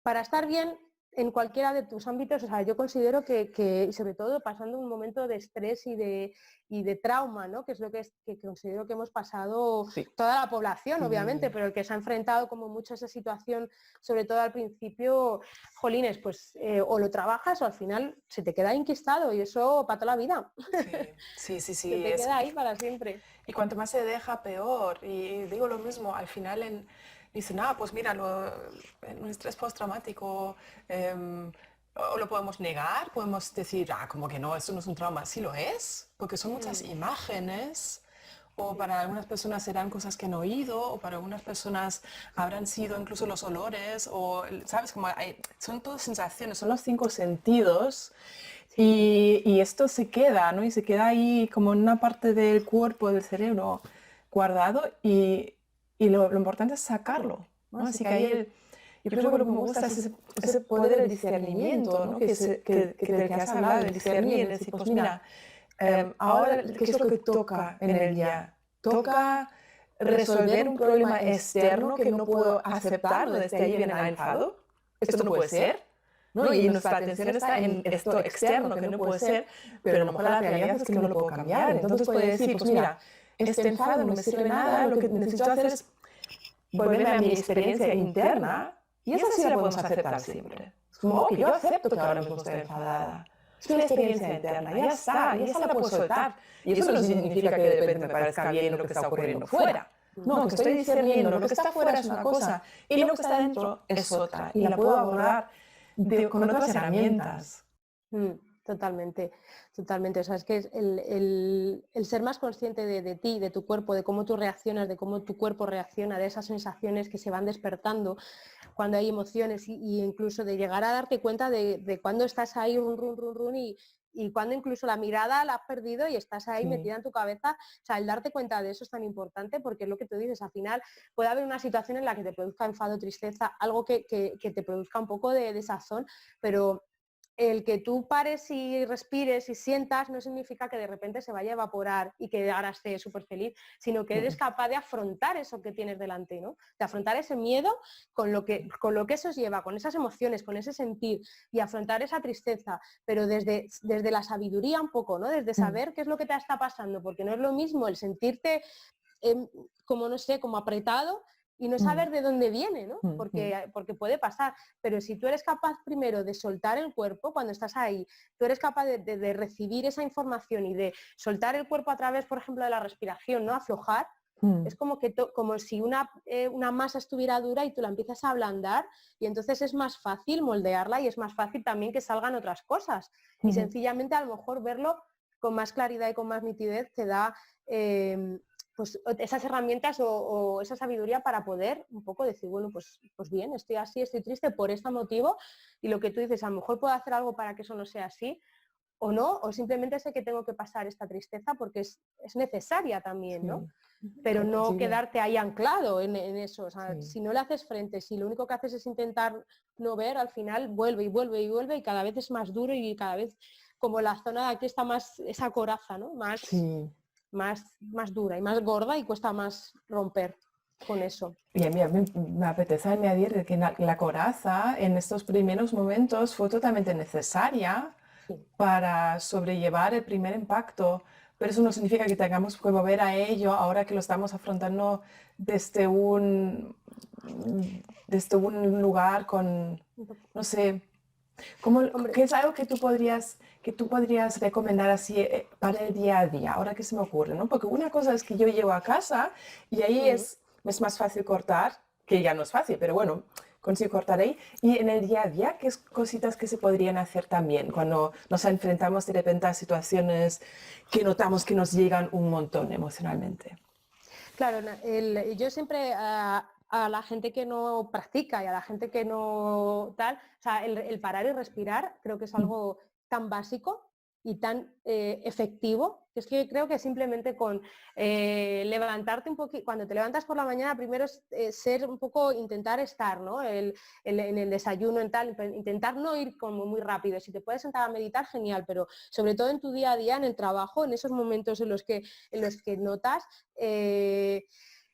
[SPEAKER 2] para estar bien en cualquiera de tus ámbitos, o sea, yo considero que sobre todo pasando un momento de estrés y de trauma, ¿no? Que es lo que considero que hemos pasado
[SPEAKER 1] Sí.
[SPEAKER 2] toda la población, obviamente,
[SPEAKER 1] Sí.
[SPEAKER 2] pero el que se ha enfrentado como mucho a esa situación, sobre todo al principio, jolines, pues o lo trabajas o al final se te queda enquistado y eso para toda la vida,
[SPEAKER 1] Sí, sí, sí,
[SPEAKER 2] se
[SPEAKER 1] sí.
[SPEAKER 2] te queda ahí para siempre.
[SPEAKER 1] Y cuanto más se deja, peor. Y digo lo mismo, al final dicen, ah, pues mira, un estrés postraumático, o lo podemos negar, podemos decir, ah, como que no, esto no es un trauma. Sí lo es, porque son muchas
[SPEAKER 2] Mm,
[SPEAKER 1] imágenes. O
[SPEAKER 2] sí.
[SPEAKER 1] para algunas personas serán cosas que han oído, o para algunas personas habrán sido incluso los olores, o, ¿sabes? Son todas sensaciones, son los cinco sentidos
[SPEAKER 2] Sí.
[SPEAKER 1] y esto se queda, ¿no? Y se queda ahí como en una parte del cuerpo, del cerebro, guardado y lo importante es sacarlo, ¿no? Así que yo creo que lo que me gusta es ese poder de discernimiento, ¿no? Del que has hablado, de discernir, de decir, pues mira, ahora, ¿qué es lo que toca en el día? Toca resolver un problema externo que no puedo aceptar, ¿no? Desde ahí viene el enfado. Esto no puede ser. ¿No? Y nuestra atención está en esto externo que no puede ser, pero a lo mejor la realidad es que no lo puedo cambiar. Entonces puede decir, pues mira, este enfado no me sirve nada, lo que necesito hacer es volverme a mi experiencia interna y esa sí la podemos aceptar siempre. Es como, ok, yo acepto que ahora mismo estoy enfadada. Es una experiencia interna, ya está, y esa la puedo soltar. Y eso no significa que de repente me parezca bien lo que está ocurriendo fuera. No, que estoy discerniendo, lo que está fuera es una cosa y lo que está dentro es otra. Y la puedo abordar con otras herramientas.
[SPEAKER 2] Mm, totalmente, totalmente. O sea, es que es el ser más consciente de ti, de tu cuerpo, de cómo tú reaccionas, de cómo tu cuerpo reacciona, de esas sensaciones que se van despertando cuando hay emociones y incluso de llegar a darte cuenta de cuando estás ahí run, run, run, run y cuando incluso la mirada la has perdido y estás ahí
[SPEAKER 1] Sí.
[SPEAKER 2] metida en tu cabeza. O sea, el darte cuenta de eso es tan importante porque es lo que tú dices, al final puede haber una situación en la que te produzca enfado, tristeza, algo que te produzca un poco de desazón, pero el que tú pares y respires y sientas no significa que de repente se vaya a evaporar y que ahora estés súper feliz, sino que eres capaz de afrontar eso que tienes delante, ¿no? De afrontar ese miedo con lo que eso os lleva, con esas emociones, con ese sentir y afrontar esa tristeza, pero desde la sabiduría un poco, ¿no? Desde saber qué es lo que te está pasando, porque no es lo mismo el sentirte como, no sé, como apretado y no saber de dónde viene, ¿no? Porque puede pasar. Pero si tú eres capaz primero de soltar el cuerpo cuando estás ahí, tú eres capaz de recibir esa información y de soltar el cuerpo a través, por ejemplo, de la respiración, ¿no? Aflojar. Es como, como si una masa estuviera dura y tú la empiezas a ablandar y entonces es más fácil moldearla y es más fácil también que salgan otras cosas. Y sencillamente a lo mejor verlo con más claridad y con más nitidez te da pues esas herramientas o esa sabiduría para poder un poco decir, bueno, pues bien, estoy así, estoy triste por este motivo y lo que tú dices, a lo mejor puedo hacer algo para que eso no sea así o no, o simplemente sé que tengo que pasar esta tristeza porque es necesaria también, ¿no? Pero no quedarte ahí anclado en eso. O sea, si no le haces frente, si lo único que haces es intentar no ver, al final vuelve y vuelve y vuelve y cada vez es más duro y cada vez como la zona de aquí está más, esa coraza, ¿no? Más dura y más gorda y cuesta más romper con eso.
[SPEAKER 1] Y a mí me apetece añadir de que la coraza en estos primeros momentos fue totalmente necesaria
[SPEAKER 2] Sí.
[SPEAKER 1] para sobrellevar el primer impacto, pero eso no significa que tengamos que volver a ello ahora que lo estamos afrontando desde un lugar con, no sé,
[SPEAKER 2] Hombre,
[SPEAKER 1] ¿qué es algo que tú podrías recomendar así para el día a día? Ahora que se me ocurre, ¿no? Porque una cosa es que yo llego a casa y ahí es más fácil cortar, que ya no es fácil, pero bueno, consigo cortar ahí. Y en el día a día, ¿qué cositas que se podrían hacer también cuando nos enfrentamos de repente a situaciones que notamos que nos llegan un montón emocionalmente?
[SPEAKER 2] Claro, yo siempre a la gente que no practica y a la gente que no tal, o sea, el parar y respirar creo que es
[SPEAKER 1] Mm,
[SPEAKER 2] algo tan básico y tan efectivo, que es que creo que simplemente con levantarte un poquito, cuando te levantas por la mañana, primero es ser un poco, intentar estar, ¿no? En el desayuno, en tal, intentar no ir como muy rápido. Si te puedes sentar a meditar, genial, pero sobre todo en tu día a día, en el trabajo, en esos momentos en los que notas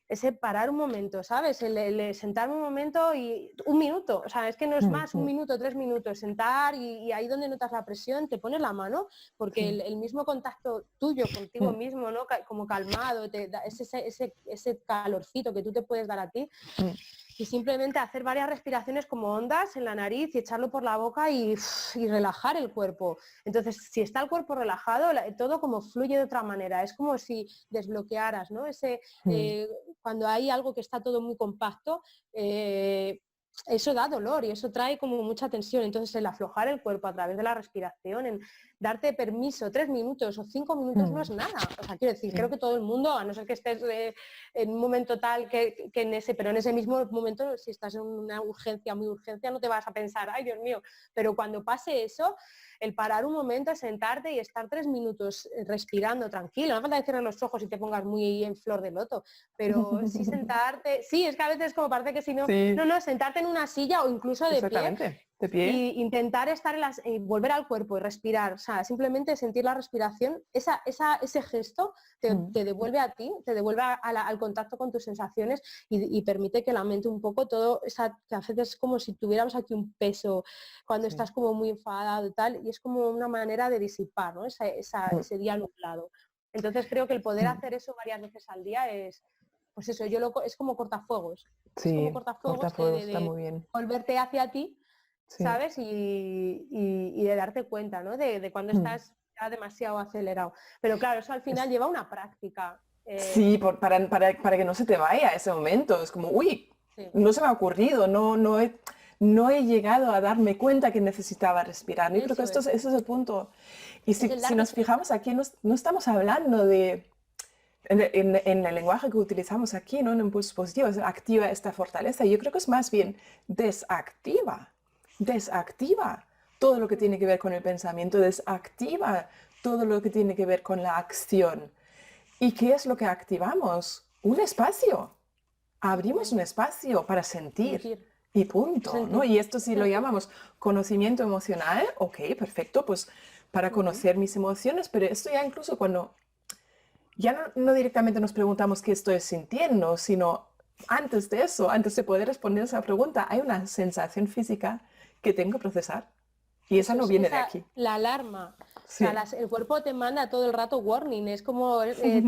[SPEAKER 2] ese parar un momento, ¿sabes? El sentarme un momento y un minuto, o sea, es que no es
[SPEAKER 1] mm,
[SPEAKER 2] más, un
[SPEAKER 1] mm,
[SPEAKER 2] minuto, 3 minutos, sentar y ahí donde notas la presión, te pones la mano, porque
[SPEAKER 1] sí,
[SPEAKER 2] el mismo contacto tuyo contigo
[SPEAKER 1] mm,
[SPEAKER 2] mismo, ¿no? Como calmado, ese calorcito que tú te puedes dar a ti,
[SPEAKER 1] mm,
[SPEAKER 2] y simplemente hacer varias respiraciones como ondas en la nariz y echarlo por la boca y relajar el cuerpo. Entonces, si está el cuerpo relajado, todo como fluye de otra manera. Es como si desbloquearas, ¿no?
[SPEAKER 1] mm,
[SPEAKER 2] Cuando hay algo que está todo muy compacto, eso da dolor y eso trae como mucha tensión. Entonces, el aflojar el cuerpo a través de la respiración, en darte permiso, 3 minutos o 5 minutos no
[SPEAKER 1] mm,
[SPEAKER 2] es nada. O sea, quiero decir, creo
[SPEAKER 1] sí,
[SPEAKER 2] que todo el mundo, a no ser que estés en un momento tal que pero en ese mismo momento, si estás en una urgencia, muy urgencia, no te vas a pensar, ay Dios mío, pero cuando pase eso, el parar un momento, sentarte y estar 3 minutos respirando tranquilo, no falta que cierres los ojos y te pongas muy en flor de loto, pero sí sentarte, sí, es que a veces como parece que si no,
[SPEAKER 1] sí,
[SPEAKER 2] no, sentarte en una silla o incluso de pie
[SPEAKER 1] exactamente, de pie.
[SPEAKER 2] y intentar estar volver al cuerpo y respirar, o sea, simplemente sentir la respiración, ese gesto
[SPEAKER 1] Mm,
[SPEAKER 2] te devuelve a ti, te devuelve al contacto con tus sensaciones y permite que la mente un poco todo, que a veces es como si tuviéramos aquí un peso cuando
[SPEAKER 1] sí,
[SPEAKER 2] estás como muy enfadado y tal, y es como una manera de disipar, ¿no?
[SPEAKER 1] mm,
[SPEAKER 2] Ese día nublado. Entonces creo que el poder
[SPEAKER 1] mm,
[SPEAKER 2] hacer eso varias veces al día es, pues eso, es como cortafuegos, es como
[SPEAKER 1] sí,
[SPEAKER 2] cortafuegos
[SPEAKER 1] cortafuegos, está muy bien.
[SPEAKER 2] volverte hacia ti,
[SPEAKER 1] Sí.
[SPEAKER 2] ¿sabes? Y de darte cuenta, ¿no? De cuando
[SPEAKER 1] Mm.
[SPEAKER 2] estás ya demasiado acelerado. Pero claro, eso al final
[SPEAKER 1] Es-
[SPEAKER 2] lleva una práctica.
[SPEAKER 1] sí, para que no se te vaya ese momento. Es como, uy,
[SPEAKER 2] Sí.
[SPEAKER 1] no se me ha ocurrido, no he llegado a darme cuenta que necesitaba respirar. Yo creo que
[SPEAKER 2] Eso
[SPEAKER 1] ese es el punto. Y
[SPEAKER 2] es
[SPEAKER 1] si,
[SPEAKER 2] el
[SPEAKER 1] si
[SPEAKER 2] darte
[SPEAKER 1] nos
[SPEAKER 2] cuenta.
[SPEAKER 1] fijamos aquí, no estamos hablando de, en el lenguaje que utilizamos aquí, ¿no? En impulsos positivos, activa esta fortaleza. Yo creo que es más bien desactiva, desactiva todo lo que tiene que ver con el pensamiento, desactiva todo lo que tiene que ver con la acción. ¿Y qué es lo que activamos? Un espacio. Abrimos un
[SPEAKER 2] Exactamente.
[SPEAKER 1] espacio para sentir
[SPEAKER 2] Sentir,
[SPEAKER 1] y punto, ¿no?
[SPEAKER 2] sentir.
[SPEAKER 1] Y esto si lo llamamos conocimiento emocional, ok, perfecto, pues para
[SPEAKER 2] Ujú.
[SPEAKER 1] conocer mis emociones, pero esto ya incluso cuando ya no directamente nos preguntamos qué estoy sintiendo, sino antes de eso, antes de poder responder esa pregunta, hay una sensación física que tengo que procesar y esa
[SPEAKER 2] Eso
[SPEAKER 1] no
[SPEAKER 2] es,
[SPEAKER 1] viene de aquí.
[SPEAKER 2] la alarma. O sea,
[SPEAKER 1] Sí.
[SPEAKER 2] el cuerpo te manda todo el rato warning, es como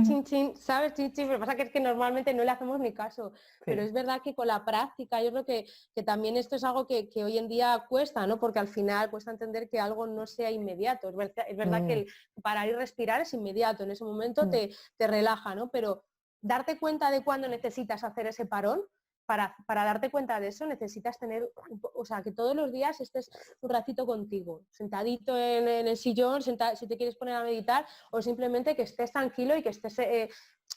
[SPEAKER 2] chin chin, ¿sabes? Chin chin, pero pasa que es que normalmente no le hacemos ni caso. Pero
[SPEAKER 1] Sí.
[SPEAKER 2] es verdad que con la práctica, yo creo que también esto es algo que hoy en día cuesta, ¿no? Porque al final cuesta entender que algo no sea inmediato. Es verdad que
[SPEAKER 1] Mm,
[SPEAKER 2] el parar y respirar es inmediato, en ese momento
[SPEAKER 1] mm,
[SPEAKER 2] te relaja, ¿no? Pero darte cuenta de cuándo necesitas hacer ese parón. Para darte cuenta de eso necesitas tener, o sea, que todos los días estés un ratito contigo, sentadito en el sillón, si te quieres poner a meditar, o simplemente que estés tranquilo y que estés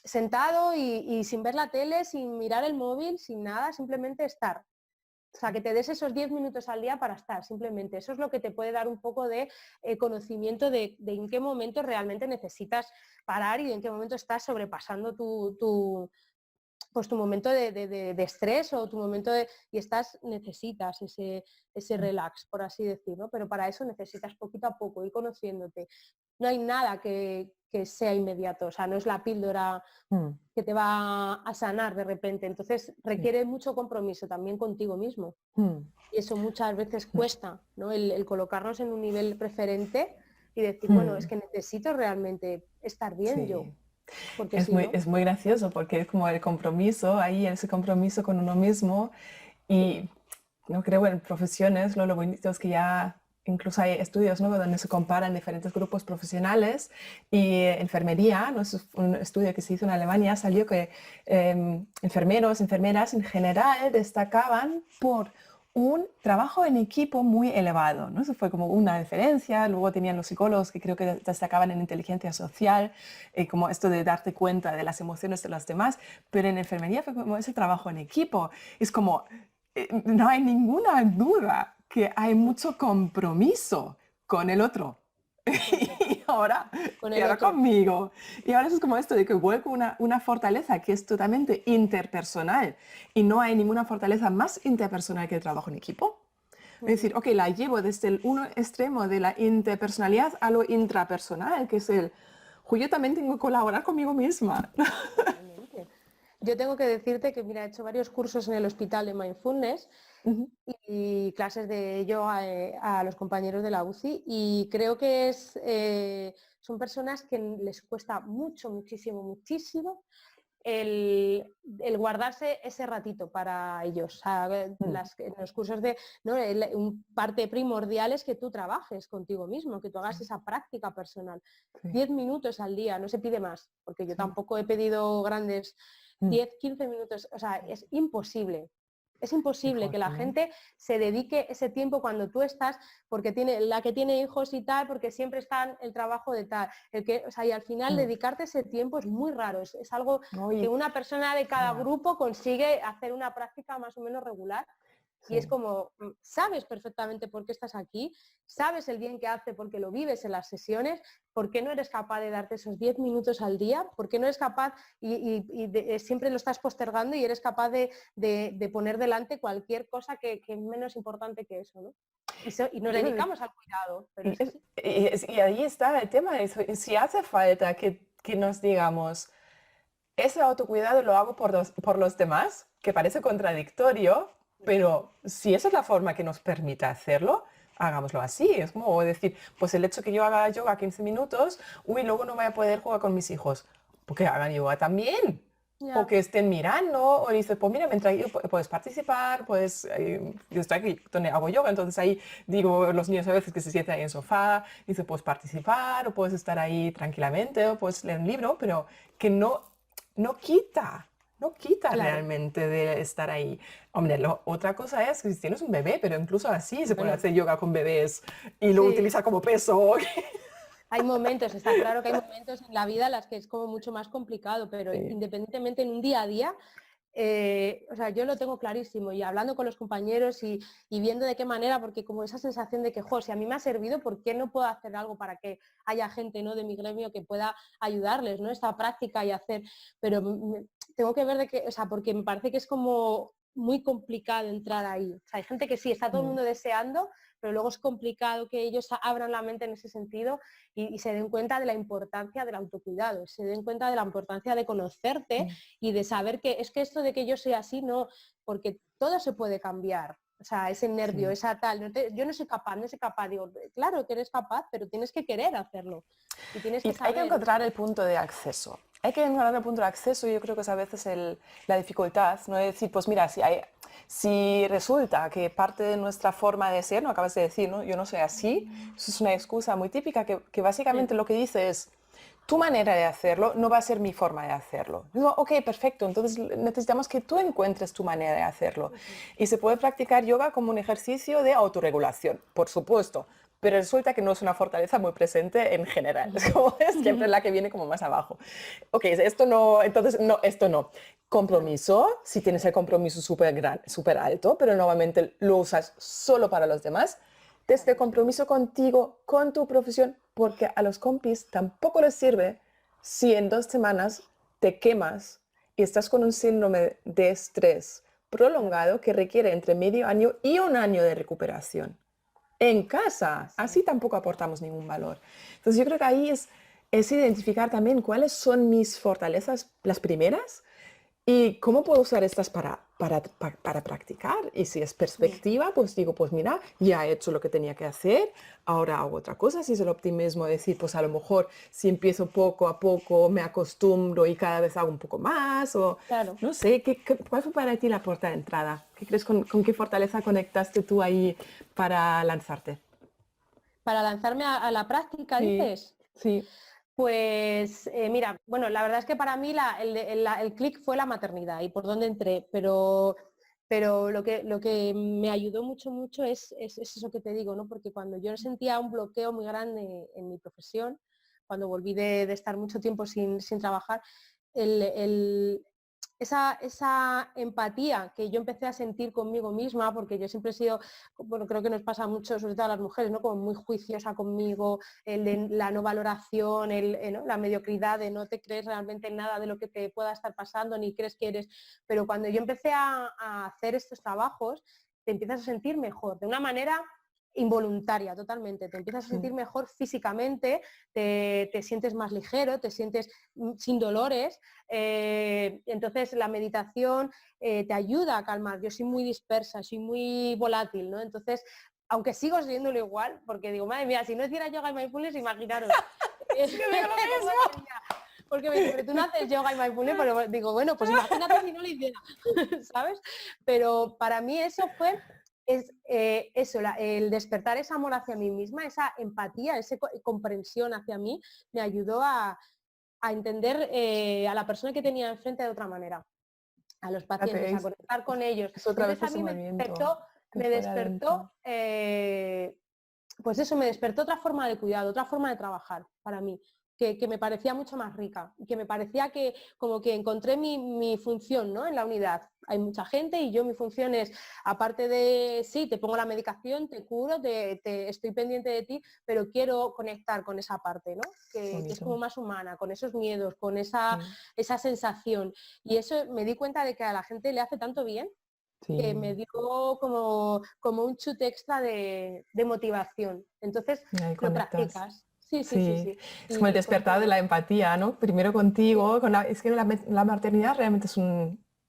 [SPEAKER 2] sentado y sin ver la tele, sin mirar el móvil, sin nada, simplemente estar. O sea, que te des esos 10 minutos al día para estar, simplemente. Eso es lo que te puede dar un poco de conocimiento de en qué momento realmente necesitas parar y en qué momento estás sobrepasando pues tu momento de estrés o tu momento y necesitas ese
[SPEAKER 1] mm,
[SPEAKER 2] relax, por así decirlo, pero para eso necesitas poquito a poco ir conociéndote. No hay nada que sea inmediato, o sea, no es la píldora
[SPEAKER 1] mm,
[SPEAKER 2] que te va a sanar de repente, entonces
[SPEAKER 1] sí.
[SPEAKER 2] requiere mucho compromiso también contigo mismo.
[SPEAKER 1] Mm,
[SPEAKER 2] Y eso muchas veces cuesta, ¿no? El colocarnos en un nivel preferente y decir, bueno, es
[SPEAKER 1] mm,
[SPEAKER 2] que necesito realmente estar bien yo,
[SPEAKER 1] sí.
[SPEAKER 2] porque si no,
[SPEAKER 1] Es muy gracioso porque es como el compromiso, ahí ese compromiso con uno mismo y no creo en profesiones, ¿no? Lo bonito es que ya incluso hay estudios, ¿no? Donde se comparan diferentes grupos profesionales y enfermería, ¿no? Es un estudio que se hizo en Alemania, salió que enfermeros, enfermeras en general destacaban por un trabajo en equipo muy elevado, ¿no? Eso fue como una diferencia. Luego tenían los psicólogos que creo que destacaban en inteligencia social, como esto de darte cuenta de las emociones de los demás, pero en enfermería fue como ese trabajo en equipo. Es como, no hay ninguna duda que hay mucho compromiso con el otro.
[SPEAKER 2] Correcto,
[SPEAKER 1] y ahora,
[SPEAKER 2] con
[SPEAKER 1] y
[SPEAKER 2] el
[SPEAKER 1] ahora
[SPEAKER 2] otro.
[SPEAKER 1] conmigo. Y ahora es como esto de que vuelco una fortaleza que es totalmente interpersonal y no hay ninguna fortaleza más interpersonal que el trabajo en equipo. Es
[SPEAKER 2] Ujú.
[SPEAKER 1] decir, ok, la llevo desde el uno extremo de la interpersonalidad a lo intrapersonal, que es el, yo también tengo que colaborar conmigo misma.
[SPEAKER 2] Totalmente. Yo tengo que decirte que, mira, he hecho varios cursos en el hospital de Mindfulness
[SPEAKER 1] Ujú,
[SPEAKER 2] y clases de yoga a los compañeros de la UCI y creo que son personas que les cuesta mucho, muchísimo, muchísimo el guardarse ese ratito para ellos. O sea,
[SPEAKER 1] mm,
[SPEAKER 2] en los cursos de, ¿no? Un parte primordial es que tú trabajes contigo mismo, que tú hagas esa práctica personal.
[SPEAKER 1] sí,
[SPEAKER 2] 10 minutos al día, no se pide más, porque yo
[SPEAKER 1] sí,
[SPEAKER 2] tampoco he pedido grandes
[SPEAKER 1] mm,
[SPEAKER 2] 10, 15 minutos, o sea, es imposible. Es imposible
[SPEAKER 1] mejor,
[SPEAKER 2] que la
[SPEAKER 1] ¿no?
[SPEAKER 2] gente se dedique ese tiempo cuando tú estás, porque tiene la que tiene hijos y tal, porque siempre está en el trabajo de tal. O sea, y al final
[SPEAKER 1] Mm.
[SPEAKER 2] dedicarte ese tiempo es muy raro, es algo que
[SPEAKER 1] Oye,
[SPEAKER 2] una persona de cada
[SPEAKER 1] ya,
[SPEAKER 2] grupo consigue hacer una práctica más o menos regular y es
[SPEAKER 1] sí.
[SPEAKER 2] como, sabes perfectamente por qué estás aquí, sabes el bien que hace porque lo vives en las sesiones, ¿por qué no eres capaz de darte esos 10 minutos al día? ¿Por qué no eres capaz siempre lo estás postergando y eres capaz de poner delante cualquier cosa que es menos importante que eso, ¿no? Y nos dedicamos al cuidado, pero es así.
[SPEAKER 1] Y ahí está el tema, si hace falta que nos digamos, ese autocuidado lo hago por los demás, que parece contradictorio, pero si esa es la forma que nos permite hacerlo, hagámoslo así. Es como decir, pues el hecho que yo haga yoga 15 minutos, uy, luego no voy a poder jugar con mis hijos, porque hagan yoga también. O
[SPEAKER 2] Ya,
[SPEAKER 1] que estén mirando, o dices, pues mira, mientras yo puedes participar, pues yo estoy aquí donde hago yoga, entonces ahí digo, los niños a veces que se sientan ahí en el sofá, dice, puedes participar, o puedes estar ahí tranquilamente, o puedes leer un libro, pero que no quita
[SPEAKER 2] claro.
[SPEAKER 1] realmente de estar ahí. Hombre, otra cosa es que si tienes un bebé, pero incluso así se puede
[SPEAKER 2] Bueno,
[SPEAKER 1] hacer yoga con bebés y lo
[SPEAKER 2] sí,
[SPEAKER 1] utiliza como peso.
[SPEAKER 2] hay momentos, está claro que hay momentos en la vida en las que es como mucho más complicado, pero
[SPEAKER 1] Sí.
[SPEAKER 2] independientemente en un día a día, o sea, yo lo tengo clarísimo y hablando con los compañeros y viendo de qué manera, porque como esa sensación de que, jo, si a mí me ha servido, ¿por qué no puedo hacer algo para que haya gente, ¿no?, de mi gremio que pueda ayudarles, ¿no?, esta práctica y hacer, pero tengo que ver de qué, o sea, porque me parece que es como muy complicado entrar ahí. O sea, hay gente que sí, está todo el
[SPEAKER 1] Mm,
[SPEAKER 2] mundo deseando, pero luego es complicado que ellos abran la mente en ese sentido y se den cuenta de la importancia del autocuidado, se den cuenta de la importancia de conocerte
[SPEAKER 1] sí.
[SPEAKER 2] y de saber que es que esto de que yo soy así, no, porque todo se puede cambiar. O sea, ese nervio,
[SPEAKER 1] Sí.
[SPEAKER 2] esa tal, yo no soy capaz, no soy capaz. Digo, claro que eres capaz, pero tienes que querer hacerlo y tienes que
[SPEAKER 1] Y hay que
[SPEAKER 2] saber.
[SPEAKER 1] encontrar el punto de acceso. Hay que encontrar el punto de acceso y yo creo que es a veces la dificultad, no es decir, pues mira, si resulta que parte de nuestra forma de ser, no acabas de decir, ¿no? Yo no soy así, eso es una excusa muy típica que básicamente
[SPEAKER 2] Sí,
[SPEAKER 1] lo que dice es, tu manera de hacerlo no va a ser mi forma de hacerlo. Digo, ok, perfecto, entonces necesitamos que tú encuentres tu manera de hacerlo. Y se puede practicar yoga como un ejercicio de autorregulación, por supuesto, pero resulta que no es una fortaleza muy presente en general. Es como es siempre la que viene como más abajo. Ok, esto no, entonces no, esto no.
[SPEAKER 2] claro,
[SPEAKER 1] Compromiso, si tienes el compromiso súper alto, pero normalmente lo usas solo para los demás, desde
[SPEAKER 2] claro,
[SPEAKER 1] compromiso contigo, con tu profesión, porque a los compis tampoco les sirve si en 2 semanas te quemas y estás con un síndrome de estrés
[SPEAKER 2] claro.
[SPEAKER 1] prolongado que requiere entre medio año y un año de recuperación. En casa,
[SPEAKER 2] Sí.
[SPEAKER 1] así tampoco aportamos ningún valor. Entonces yo creo que ahí es identificar también cuáles son mis fortalezas, las primeras, ¿y cómo puedo usar estas para practicar? Y si es
[SPEAKER 2] Mm.
[SPEAKER 1] perspectiva, pues digo, pues mira, ya he hecho lo que tenía que hacer, ahora hago otra cosa. Si es el optimismo, decir, pues a lo mejor si empiezo poco a poco, me acostumbro y cada vez hago un poco más, o
[SPEAKER 2] Claro.
[SPEAKER 1] no sé, ¿cuál fue para ti la puerta de entrada? ¿Qué crees con qué fortaleza conectaste tú ahí para lanzarte?
[SPEAKER 2] Para lanzarme a la práctica,
[SPEAKER 1] Sí,
[SPEAKER 2] dices.
[SPEAKER 1] sí,
[SPEAKER 2] Pues mira, bueno, la verdad es que para mí el clic fue la maternidad y por dónde entré, pero Pero lo que me ayudó mucho, mucho es eso que te digo, ¿no? Porque cuando yo sentía un bloqueo muy grande en mi profesión, cuando volví de estar mucho tiempo sin trabajar, el, esa empatía que yo empecé a sentir conmigo misma, porque yo siempre he sido, bueno, creo que nos pasa mucho, sobre todo a las mujeres, ¿no? Como muy juiciosa conmigo, la no valoración, ¿no? La mediocridad de no te crees realmente en nada de lo que te pueda estar pasando, ni crees que eres. Pero cuando yo empecé a hacer estos trabajos, te empiezas a sentir mejor, de una manera involuntaria totalmente, te empiezas a sentir
[SPEAKER 1] Mm.
[SPEAKER 2] mejor físicamente, te sientes más ligero, te sientes sin dolores, entonces la meditación te ayuda a calmar. Yo soy muy dispersa, soy muy volátil, ¿no? Entonces, aunque sigo siéndolo igual, porque digo, madre mía, si no hiciera yoga y mindfulness, imaginaros.
[SPEAKER 1] Yo digo lo mismo.
[SPEAKER 2] Porque me dice, pero tú no haces yoga y mindfulness, pero digo, bueno, pues imagínate si no lo hiciera, ¿sabes? Pero para mí eso fue eso, el despertar ese amor hacia mí misma, esa empatía, esa comprensión hacia mí, me ayudó a entender a la persona que tenía enfrente de otra manera, a los pacientes, a
[SPEAKER 1] Hacéis,
[SPEAKER 2] conectar con ellos.
[SPEAKER 1] es otra vez
[SPEAKER 2] Entonces a
[SPEAKER 1] ese
[SPEAKER 2] mí
[SPEAKER 1] movimiento de
[SPEAKER 2] me
[SPEAKER 1] fuera
[SPEAKER 2] despertó
[SPEAKER 1] adentro.
[SPEAKER 2] pues eso, me despertó otra forma de cuidado, otra forma de trabajar para mí, que me parecía mucho más rica, y que me parecía que como que encontré mi función, ¿no? En la unidad. Hay mucha gente y yo mi función es, aparte de, sí, te pongo la medicación, te curo, estoy pendiente de ti, pero quiero conectar con esa parte, ¿no? Que es como
[SPEAKER 1] Bonito.
[SPEAKER 2] más humana, con esos miedos, con
[SPEAKER 1] Sí,
[SPEAKER 2] esa sensación. Y eso me di cuenta de que a la gente le hace tanto bien que me
[SPEAKER 1] sí,
[SPEAKER 2] dio como un chute extra de motivación. Entonces
[SPEAKER 1] y ahí
[SPEAKER 2] lo
[SPEAKER 1] conectas.
[SPEAKER 2] practicas. Sí, sí, sí,
[SPEAKER 1] Sí,
[SPEAKER 2] sí.
[SPEAKER 1] es como el
[SPEAKER 2] Y pues
[SPEAKER 1] despertar de
[SPEAKER 2] bueno,
[SPEAKER 1] la empatía, ¿no? Primero
[SPEAKER 2] sí,
[SPEAKER 1] contigo, es que la maternidad realmente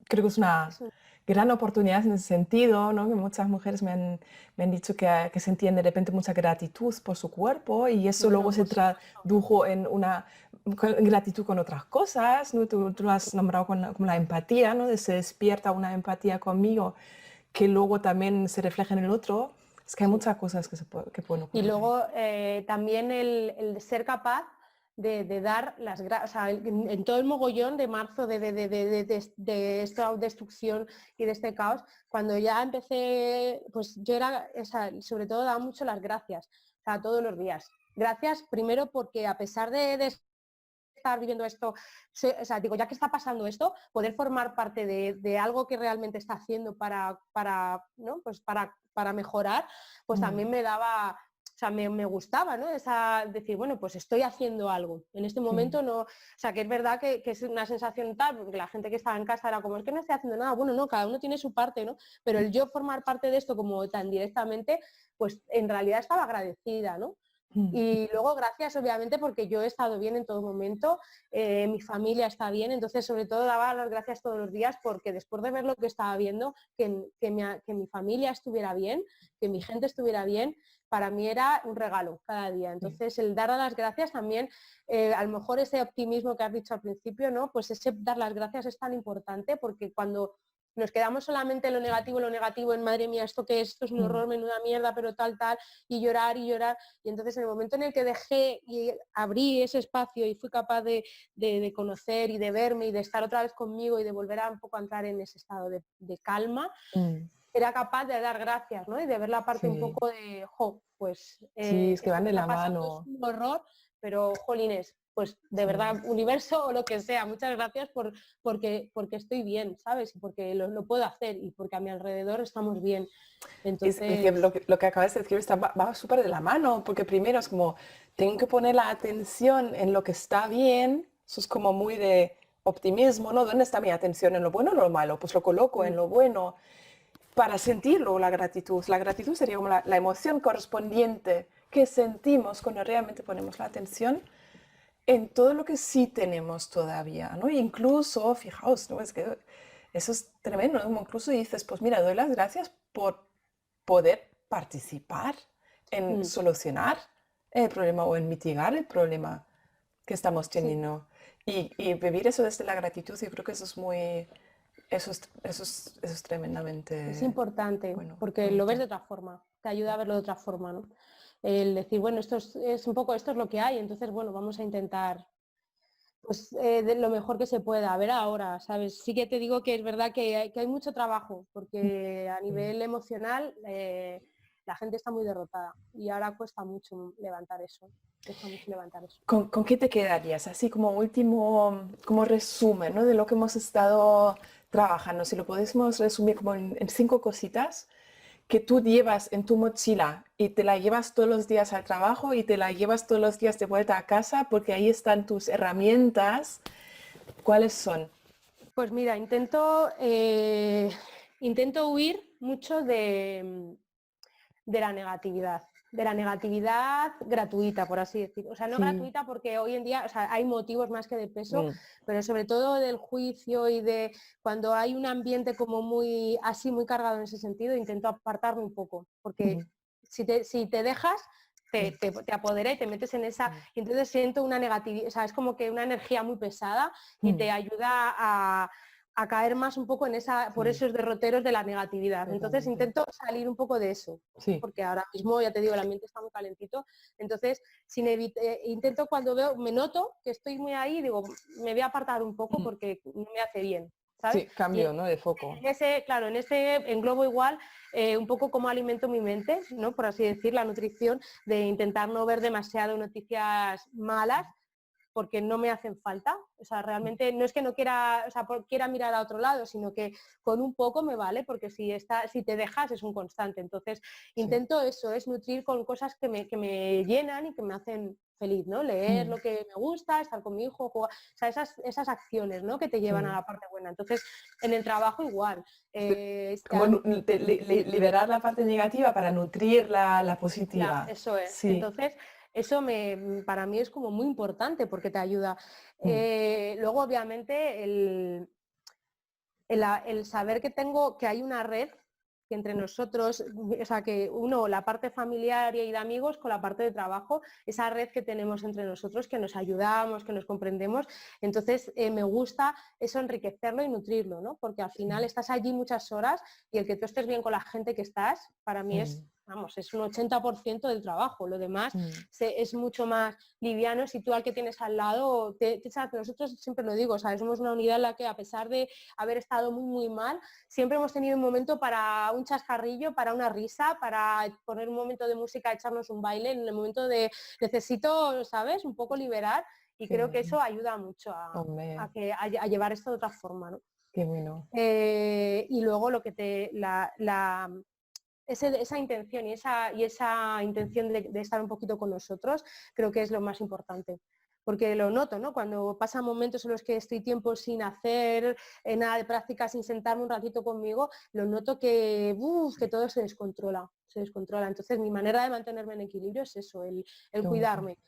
[SPEAKER 1] creo que es una
[SPEAKER 2] es un-
[SPEAKER 1] gran oportunidad en ese sentido, ¿no? Que muchas mujeres me han dicho que sentían de repente mucha gratitud por su cuerpo y eso luego
[SPEAKER 2] bueno,
[SPEAKER 1] se
[SPEAKER 2] por supuesto.
[SPEAKER 1] tradujo en una gratitud con otras cosas, ¿no? Tú lo has nombrado con la empatía, ¿no? Se despierta una empatía conmigo que luego también se refleja en el otro. Es que hay
[SPEAKER 2] Sí.
[SPEAKER 1] muchas cosas que pueden
[SPEAKER 2] Y
[SPEAKER 1] ocurrir ahí.
[SPEAKER 2] luego también el ser capaz de dar las gracias, o sea, en todo el mogollón de marzo de esta destrucción y de este caos, cuando ya empecé, pues yo era, o sea, sobre todo daba mucho las gracias, o sea, todos los días. Gracias primero porque a pesar de estar viviendo esto, o sea, digo, ya que está pasando esto, poder formar parte de algo que realmente está haciendo ¿no? Pues para mejorar, pues también
[SPEAKER 1] Mm.
[SPEAKER 2] me daba, o sea, me gustaba, ¿no? Decir, bueno, pues estoy haciendo algo. En este
[SPEAKER 1] Sí.
[SPEAKER 2] momento no, o sea, que es verdad que es una sensación tal, porque la gente que estaba en casa era como, es que no estoy haciendo nada. Bueno, no, cada uno tiene su parte, ¿no? Pero el yo formar parte de esto como tan directamente, pues en realidad estaba agradecida, ¿no?
[SPEAKER 1] Mm.
[SPEAKER 2] Y luego gracias obviamente porque yo he estado bien en todo momento, mi familia está bien, entonces sobre todo daba las gracias todos los días porque después de ver lo que estaba viendo, que mi familia estuviera bien, que mi gente estuviera bien, para mí era un regalo cada día.
[SPEAKER 1] Sí.
[SPEAKER 2] Entonces el dar las gracias también, a lo mejor ese optimismo que has dicho al principio, ¿no? Pues ese dar las gracias es tan importante porque cuando nos quedamos solamente en lo negativo, en madre mía, esto que es, esto es un
[SPEAKER 1] Mm.
[SPEAKER 2] horror, menuda mierda, pero tal, tal, y llorar, y entonces en el momento en el que dejé y abrí ese espacio y fui capaz de conocer y de verme y de estar otra vez conmigo y de volver a un poco a entrar en ese estado de calma,
[SPEAKER 1] Mm.
[SPEAKER 2] era capaz de dar gracias, ¿no? Y de ver la parte un
[SPEAKER 1] Sí.
[SPEAKER 2] poco de, jo, pues
[SPEAKER 1] Sí, es que
[SPEAKER 2] esto
[SPEAKER 1] van
[SPEAKER 2] que
[SPEAKER 1] de
[SPEAKER 2] está
[SPEAKER 1] la
[SPEAKER 2] pasando es
[SPEAKER 1] mano.
[SPEAKER 2] un horror, pero jolines, pues de
[SPEAKER 1] Sí.
[SPEAKER 2] verdad, universo o lo que sea, muchas gracias porque estoy bien, ¿sabes? Y porque lo puedo hacer y porque a mi alrededor estamos bien.
[SPEAKER 1] Es que
[SPEAKER 2] Entonces,
[SPEAKER 1] lo que acabas de decir va súper de la mano, porque primero es como, tengo que poner la atención en lo que está bien, eso es como muy de optimismo, ¿no? ¿Dónde está mi atención? ¿En lo bueno o en lo malo? Pues lo coloco en
[SPEAKER 2] mm,
[SPEAKER 1] lo bueno para sentirlo, la gratitud. La gratitud sería como la emoción correspondiente que sentimos cuando realmente ponemos la atención en todo lo que sí tenemos todavía, ¿no? Incluso, fijaos, ¿no? Es que eso es tremendo, ¿no? Como incluso dices, pues mira, doy las gracias por poder participar en
[SPEAKER 2] mm,
[SPEAKER 1] solucionar el problema o en mitigar el problema que estamos
[SPEAKER 2] sí.
[SPEAKER 1] teniendo. Y vivir eso desde la gratitud, yo creo que eso es muy, eso es
[SPEAKER 2] Es
[SPEAKER 1] tremendamente,
[SPEAKER 2] importante
[SPEAKER 1] bueno,
[SPEAKER 2] porque lo ves
[SPEAKER 1] bonito.
[SPEAKER 2] de otra forma, te ayuda a verlo de otra forma, ¿no? El decir, bueno, es un poco, esto es lo que hay, entonces, bueno, vamos a intentar Pues de lo mejor que se pueda, a ver ahora, ¿sabes? Sí que te digo que es verdad que hay mucho trabajo, porque a
[SPEAKER 1] Mm.
[SPEAKER 2] nivel emocional la gente está muy derrotada y ahora cuesta mucho levantar eso, cuesta mucho levantar eso.
[SPEAKER 1] ¿Con qué te quedarías? Así como último, como resumen, ¿no? De lo que hemos estado trabajando. Si lo podemos resumir como en 5 cositas que tú llevas en tu mochila y te la llevas todos los días al trabajo y te la llevas todos los días de vuelta a casa porque ahí están tus herramientas. ¿Cuáles son?
[SPEAKER 2] Pues mira, intento huir mucho de la negatividad gratuita, por así decirlo. O sea, no
[SPEAKER 1] Sí.
[SPEAKER 2] gratuita porque hoy en día, o sea, hay motivos más que de peso,
[SPEAKER 1] Mm,
[SPEAKER 2] pero sobre todo del juicio y de cuando hay un ambiente como muy así, muy cargado en ese sentido, intento apartarme un poco, porque
[SPEAKER 1] ujú,
[SPEAKER 2] si te dejas,
[SPEAKER 1] mm,
[SPEAKER 2] te apodera y te metes en esa,
[SPEAKER 1] mm,
[SPEAKER 2] y entonces siento una negatividad, o sea, es como que una energía muy pesada y
[SPEAKER 1] mm,
[SPEAKER 2] te ayuda a caer más un poco en esa, por
[SPEAKER 1] sí,
[SPEAKER 2] esos derroteros de la negatividad. Entonces
[SPEAKER 1] totalmente.
[SPEAKER 2] intento salir un poco de eso,
[SPEAKER 1] Sí.
[SPEAKER 2] porque ahora mismo, ya te digo, el ambiente está muy calentito. Entonces, intento cuando veo, me noto que estoy muy ahí, digo, me voy a apartar un poco
[SPEAKER 1] Mm,
[SPEAKER 2] porque no me hace bien, ¿sabes?
[SPEAKER 1] sí,
[SPEAKER 2] Y
[SPEAKER 1] cambio, ¿no? De foco.
[SPEAKER 2] en ese, claro, en ese englobo igual un poco cómo alimento mi mente, ¿no? Por así decir, la nutrición, de intentar no ver demasiado noticias malas, porque no me hacen falta. O sea, realmente no es que no quiera, o sea, quiera mirar a otro lado, sino que con un poco me vale, porque si te dejas es un constante. Entonces,
[SPEAKER 1] Sí.
[SPEAKER 2] intento eso, es nutrir con cosas que me llenan y que me hacen feliz, ¿no? Leer
[SPEAKER 1] Mm,
[SPEAKER 2] lo que me gusta, estar con mi hijo, jugar, o sea, esas acciones, ¿no? Que te llevan a
[SPEAKER 1] sí.
[SPEAKER 2] la parte buena. Entonces, en el trabajo igual.
[SPEAKER 1] Sí, como liberar la parte negativa para nutrir la positiva.
[SPEAKER 2] Eso es.
[SPEAKER 1] Sí.
[SPEAKER 2] Entonces, eso para mí es como muy importante porque te ayuda.
[SPEAKER 1] Mm,
[SPEAKER 2] Luego, obviamente, el saber que hay una red que entre nosotros, o sea, que uno, la parte familiar y de amigos con la parte de trabajo, esa red que tenemos entre nosotros, que nos ayudamos, que nos comprendemos, entonces me gusta eso enriquecerlo y nutrirlo, ¿no? Porque al final
[SPEAKER 1] sí.
[SPEAKER 2] estás allí muchas horas y el que tú estés bien con la gente que estás, para mí es,
[SPEAKER 1] Mm,
[SPEAKER 2] vamos, es un 80% del trabajo, lo demás
[SPEAKER 1] mm,
[SPEAKER 2] es mucho más liviano si tú al que tienes al lado, nosotros siempre lo digo, ¿sabes? Somos una unidad en la que a pesar de haber estado muy, muy mal, siempre hemos tenido un momento para un chascarrillo, para una risa, para poner un momento de música, echarnos un baile, en el momento de necesito, ¿sabes? Un poco liberar y
[SPEAKER 1] qué
[SPEAKER 2] creo que
[SPEAKER 1] bueno.
[SPEAKER 2] eso ayuda mucho
[SPEAKER 1] Hombre,
[SPEAKER 2] a llevar esto de otra forma, ¿no?
[SPEAKER 1] qué bueno.
[SPEAKER 2] Y luego lo que esa intención y esa intención de estar un poquito con nosotros, creo que es lo más importante. Porque lo noto, ¿no? Cuando pasan momentos en los que estoy tiempo sin hacer nada de práctica, sin sentarme un ratito conmigo, lo noto que todo se descontrola, se descontrola. Entonces mi manera de mantenerme en equilibrio es eso, el
[SPEAKER 1] Qué bonito.
[SPEAKER 2] cuidarme.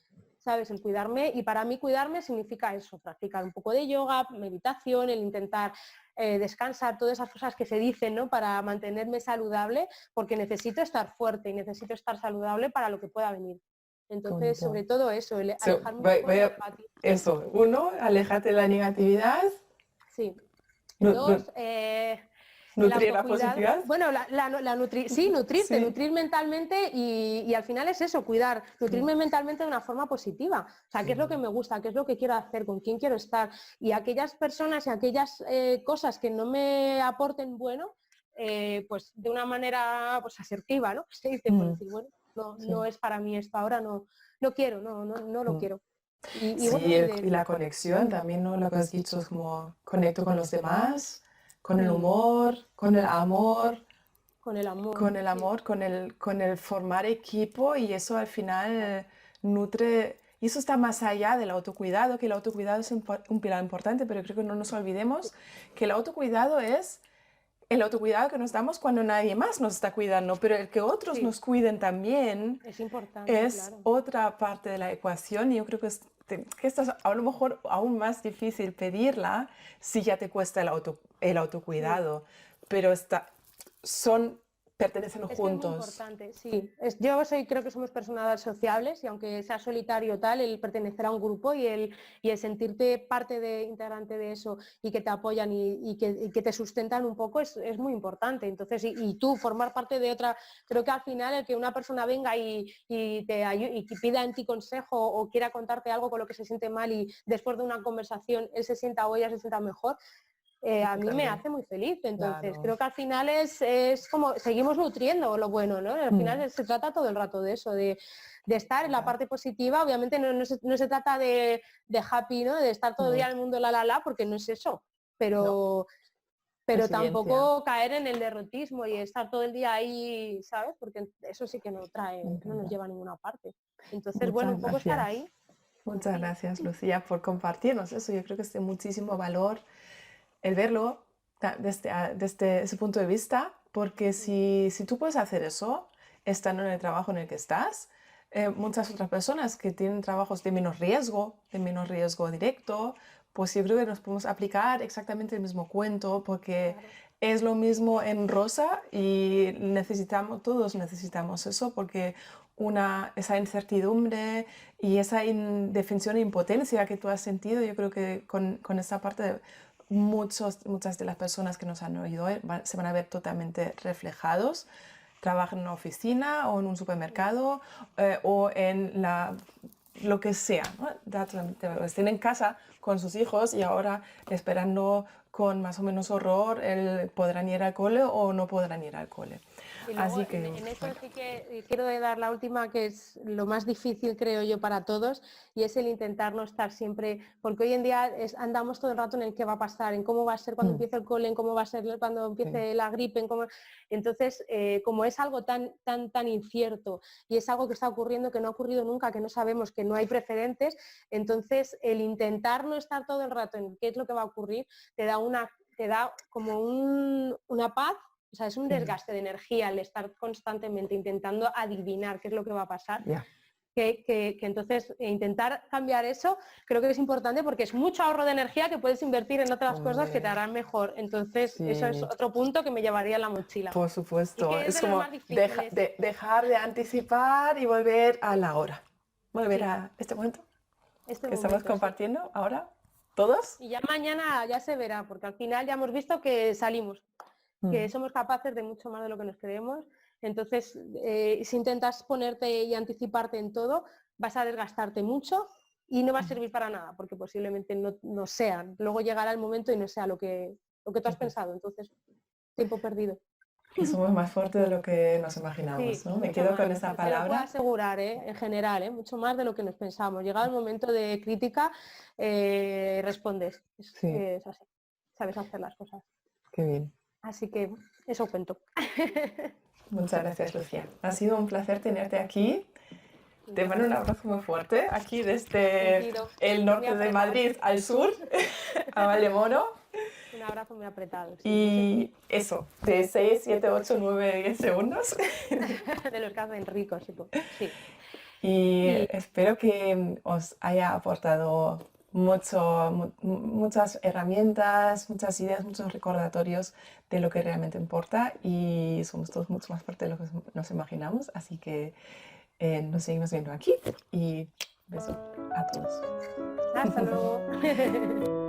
[SPEAKER 2] ¿Sabes? El cuidarme, y para mí cuidarme significa eso, practicar un poco de yoga, meditación, el intentar descansar, todas esas cosas que se dicen, ¿no? Para mantenerme saludable, porque necesito estar fuerte y necesito estar saludable para lo que pueda venir.
[SPEAKER 1] Qué
[SPEAKER 2] Entonces,
[SPEAKER 1] bonito.
[SPEAKER 2] sobre todo eso,
[SPEAKER 1] So,
[SPEAKER 2] alejarme un poco de la apatía.
[SPEAKER 1] eso, uno, aléjate de la negatividad,
[SPEAKER 2] Sí.
[SPEAKER 1] nu- nu-
[SPEAKER 2] Dos, el
[SPEAKER 1] nutrir la
[SPEAKER 2] autocuidado.
[SPEAKER 1] positividad.
[SPEAKER 2] Bueno, sí, nutrirte,
[SPEAKER 1] Sí.
[SPEAKER 2] nutrir mentalmente y al final es eso, cuidar,
[SPEAKER 1] Mm,
[SPEAKER 2] nutrirme mentalmente de una forma positiva. O sea, qué es lo que
[SPEAKER 1] sí.
[SPEAKER 2] me gusta, qué es lo que quiero hacer, con quién quiero estar. Y aquellas personas y aquellas cosas que no me aporten bueno, pues de una manera pues asertiva, ¿no? Se dice, pues
[SPEAKER 1] Mm,
[SPEAKER 2] decir, bueno, no
[SPEAKER 1] sí.
[SPEAKER 2] es para mí esto ahora, no quiero, no lo
[SPEAKER 1] Mm.
[SPEAKER 2] quiero. Y
[SPEAKER 1] Sí,
[SPEAKER 2] bueno,
[SPEAKER 1] y la conexión también, ¿no? Lo que has dicho es como conecto con los demás, con el
[SPEAKER 2] mm,
[SPEAKER 1] humor, con el amor,
[SPEAKER 2] con el amor,
[SPEAKER 1] con el
[SPEAKER 2] sí,
[SPEAKER 1] amor, con el formar equipo y eso al final nutre, y eso está más allá del autocuidado, que el autocuidado es un pilar importante, pero creo que no nos olvidemos que el autocuidado es el autocuidado que nos damos cuando nadie más nos está cuidando, pero el que otros
[SPEAKER 2] sí,
[SPEAKER 1] nos cuiden también
[SPEAKER 2] es importante,
[SPEAKER 1] es
[SPEAKER 2] claro.
[SPEAKER 1] otra parte de la ecuación y yo creo que, que esta es a lo mejor aún más difícil pedirla si ya te cuesta el
[SPEAKER 2] Sí,
[SPEAKER 1] autocuidado, pero son pertenecen
[SPEAKER 2] Es que es muy
[SPEAKER 1] juntos.
[SPEAKER 2] importante, sí. Creo que somos personas sociables y aunque sea solitario o tal, el pertenecer a un grupo y el sentirte parte integrante de eso y que te apoyan y que te sustentan un poco es muy importante. Entonces, y tú formar parte de otra, creo que al final el que una persona venga y que pida en ti consejo o quiera contarte algo con lo que se siente mal y después de una conversación él se sienta o ella se sienta mejor, a mí me
[SPEAKER 1] Totalmente,
[SPEAKER 2] hace muy feliz. Entonces,
[SPEAKER 1] claro.
[SPEAKER 2] creo que al final es como seguimos nutriendo lo bueno, ¿no? Al
[SPEAKER 1] Mm,
[SPEAKER 2] final se trata todo el rato de eso, de estar en la
[SPEAKER 1] total.
[SPEAKER 2] parte positiva. Obviamente no se trata de happy, ¿no? De estar todo el día
[SPEAKER 1] Mm,
[SPEAKER 2] en el mundo porque no es eso.
[SPEAKER 1] no,
[SPEAKER 2] Pero
[SPEAKER 1] resiliencia.
[SPEAKER 2] tampoco caer en el derrotismo y estar todo el día ahí, ¿sabes? Porque eso sí que
[SPEAKER 1] Me
[SPEAKER 2] no nos
[SPEAKER 1] encanta.
[SPEAKER 2] lleva a ninguna parte. Entonces, bueno,
[SPEAKER 1] Muchas
[SPEAKER 2] un poco estar
[SPEAKER 1] gracias.
[SPEAKER 2] ahí.
[SPEAKER 1] Muchas
[SPEAKER 2] Sí.
[SPEAKER 1] gracias, Lucía, por compartirnos eso. Yo creo que es de muchísimo valor el verlo desde ese punto de vista, porque si tú puedes hacer eso, estando en el trabajo en el que estás, muchas otras personas que tienen trabajos de menos riesgo directo, pues yo creo que nos podemos aplicar exactamente el mismo cuento, porque
[SPEAKER 2] Claro.
[SPEAKER 1] es lo mismo en rosa y todos necesitamos eso, porque esa incertidumbre y esa indefensión e impotencia que tú has sentido, yo creo que con esta parte muchas de las personas que nos han oído hoy se van a ver totalmente reflejados. Trabajan en una oficina o en un supermercado o en lo que sea, ¿no? Estén en casa con sus hijos y ahora esperando con más o menos horror el podrán ir al cole o no podrán ir al cole.
[SPEAKER 2] Y luego
[SPEAKER 1] Así que,
[SPEAKER 2] en eso
[SPEAKER 1] bueno,
[SPEAKER 2] sí que quiero dar la última, que es lo más difícil, creo yo, para todos, y es el intentar no estar siempre, porque hoy en día andamos todo el rato en el qué va a pasar, en cómo va a ser cuando
[SPEAKER 1] mm,
[SPEAKER 2] empiece el cole, en cómo va a ser cuando
[SPEAKER 1] sí,
[SPEAKER 2] empiece la gripe, entonces, como es algo tan incierto y es algo que está ocurriendo, que no ha ocurrido nunca, que no sabemos, que no hay precedentes, entonces el intentar no estar todo el rato en qué es lo que va a ocurrir, te da como una paz. O sea, es un
[SPEAKER 1] mm,
[SPEAKER 2] desgaste de energía el estar constantemente intentando adivinar qué es lo que va a pasar.
[SPEAKER 1] ya.
[SPEAKER 2] Que entonces intentar cambiar eso creo que es importante porque es mucho ahorro de energía que puedes invertir en otras cosas que te
[SPEAKER 1] Hombre,
[SPEAKER 2] harán mejor. Entonces, eso es
[SPEAKER 1] sí.
[SPEAKER 2] otro punto que me llevaría en la mochila.
[SPEAKER 1] Por
[SPEAKER 2] Y
[SPEAKER 1] supuesto,
[SPEAKER 2] que es
[SPEAKER 1] es
[SPEAKER 2] de los
[SPEAKER 1] como
[SPEAKER 2] más difíciles.
[SPEAKER 1] dejar de anticipar y volver a la hora. Volver
[SPEAKER 2] Sí,
[SPEAKER 1] a este momento
[SPEAKER 2] este
[SPEAKER 1] que estamos
[SPEAKER 2] momento, sí.
[SPEAKER 1] compartiendo ahora, todos.
[SPEAKER 2] Y ya mañana ya se verá, porque al final ya hemos visto que salimos, que
[SPEAKER 1] Mm,
[SPEAKER 2] somos capaces de mucho más de lo que nos creemos. Entonces, si intentas ponerte y anticiparte en todo, vas a desgastarte mucho y no va a
[SPEAKER 1] mm,
[SPEAKER 2] servir para nada, porque posiblemente no sea. Luego llegará el momento y no sea lo que tú has
[SPEAKER 1] ujú.
[SPEAKER 2] pensado. Entonces, tiempo perdido.
[SPEAKER 1] Que somos más fuertes de lo que nos
[SPEAKER 2] Sí,
[SPEAKER 1] imaginamos, ¿no? Me
[SPEAKER 2] mucho
[SPEAKER 1] quedo
[SPEAKER 2] más.
[SPEAKER 1] con esa
[SPEAKER 2] Te lo puedo
[SPEAKER 1] palabra.
[SPEAKER 2] asegurar, ¿eh? En general, ¿eh? Mucho más de lo que nos pensamos. Llegado el momento de crítica, respondes.
[SPEAKER 1] Sí,
[SPEAKER 2] Es así. Sabes hacer las cosas.
[SPEAKER 1] qué bien.
[SPEAKER 2] Así que eso cuento.
[SPEAKER 1] Muchas gracias, Lucía. Ha sido un placer tenerte aquí. Te mando un abrazo muy fuerte, aquí desde
[SPEAKER 2] Sentido
[SPEAKER 1] el
[SPEAKER 2] muy
[SPEAKER 1] norte de
[SPEAKER 2] apretado.
[SPEAKER 1] Madrid al sur, a Valdemoro.
[SPEAKER 2] Un abrazo muy apretado, sí.
[SPEAKER 1] Y eso, de 6 7 8 9 10 segundos.
[SPEAKER 2] De los que hacen ricos, sí. Sí.
[SPEAKER 1] Y
[SPEAKER 2] Y
[SPEAKER 1] espero que os haya aportado muchas herramientas, muchas ideas, muchos recordatorios de lo que realmente importa y somos todos mucho más fuertes de lo que nos imaginamos. Así que nos seguimos viendo aquí y beso a todos.
[SPEAKER 2] hasta luego.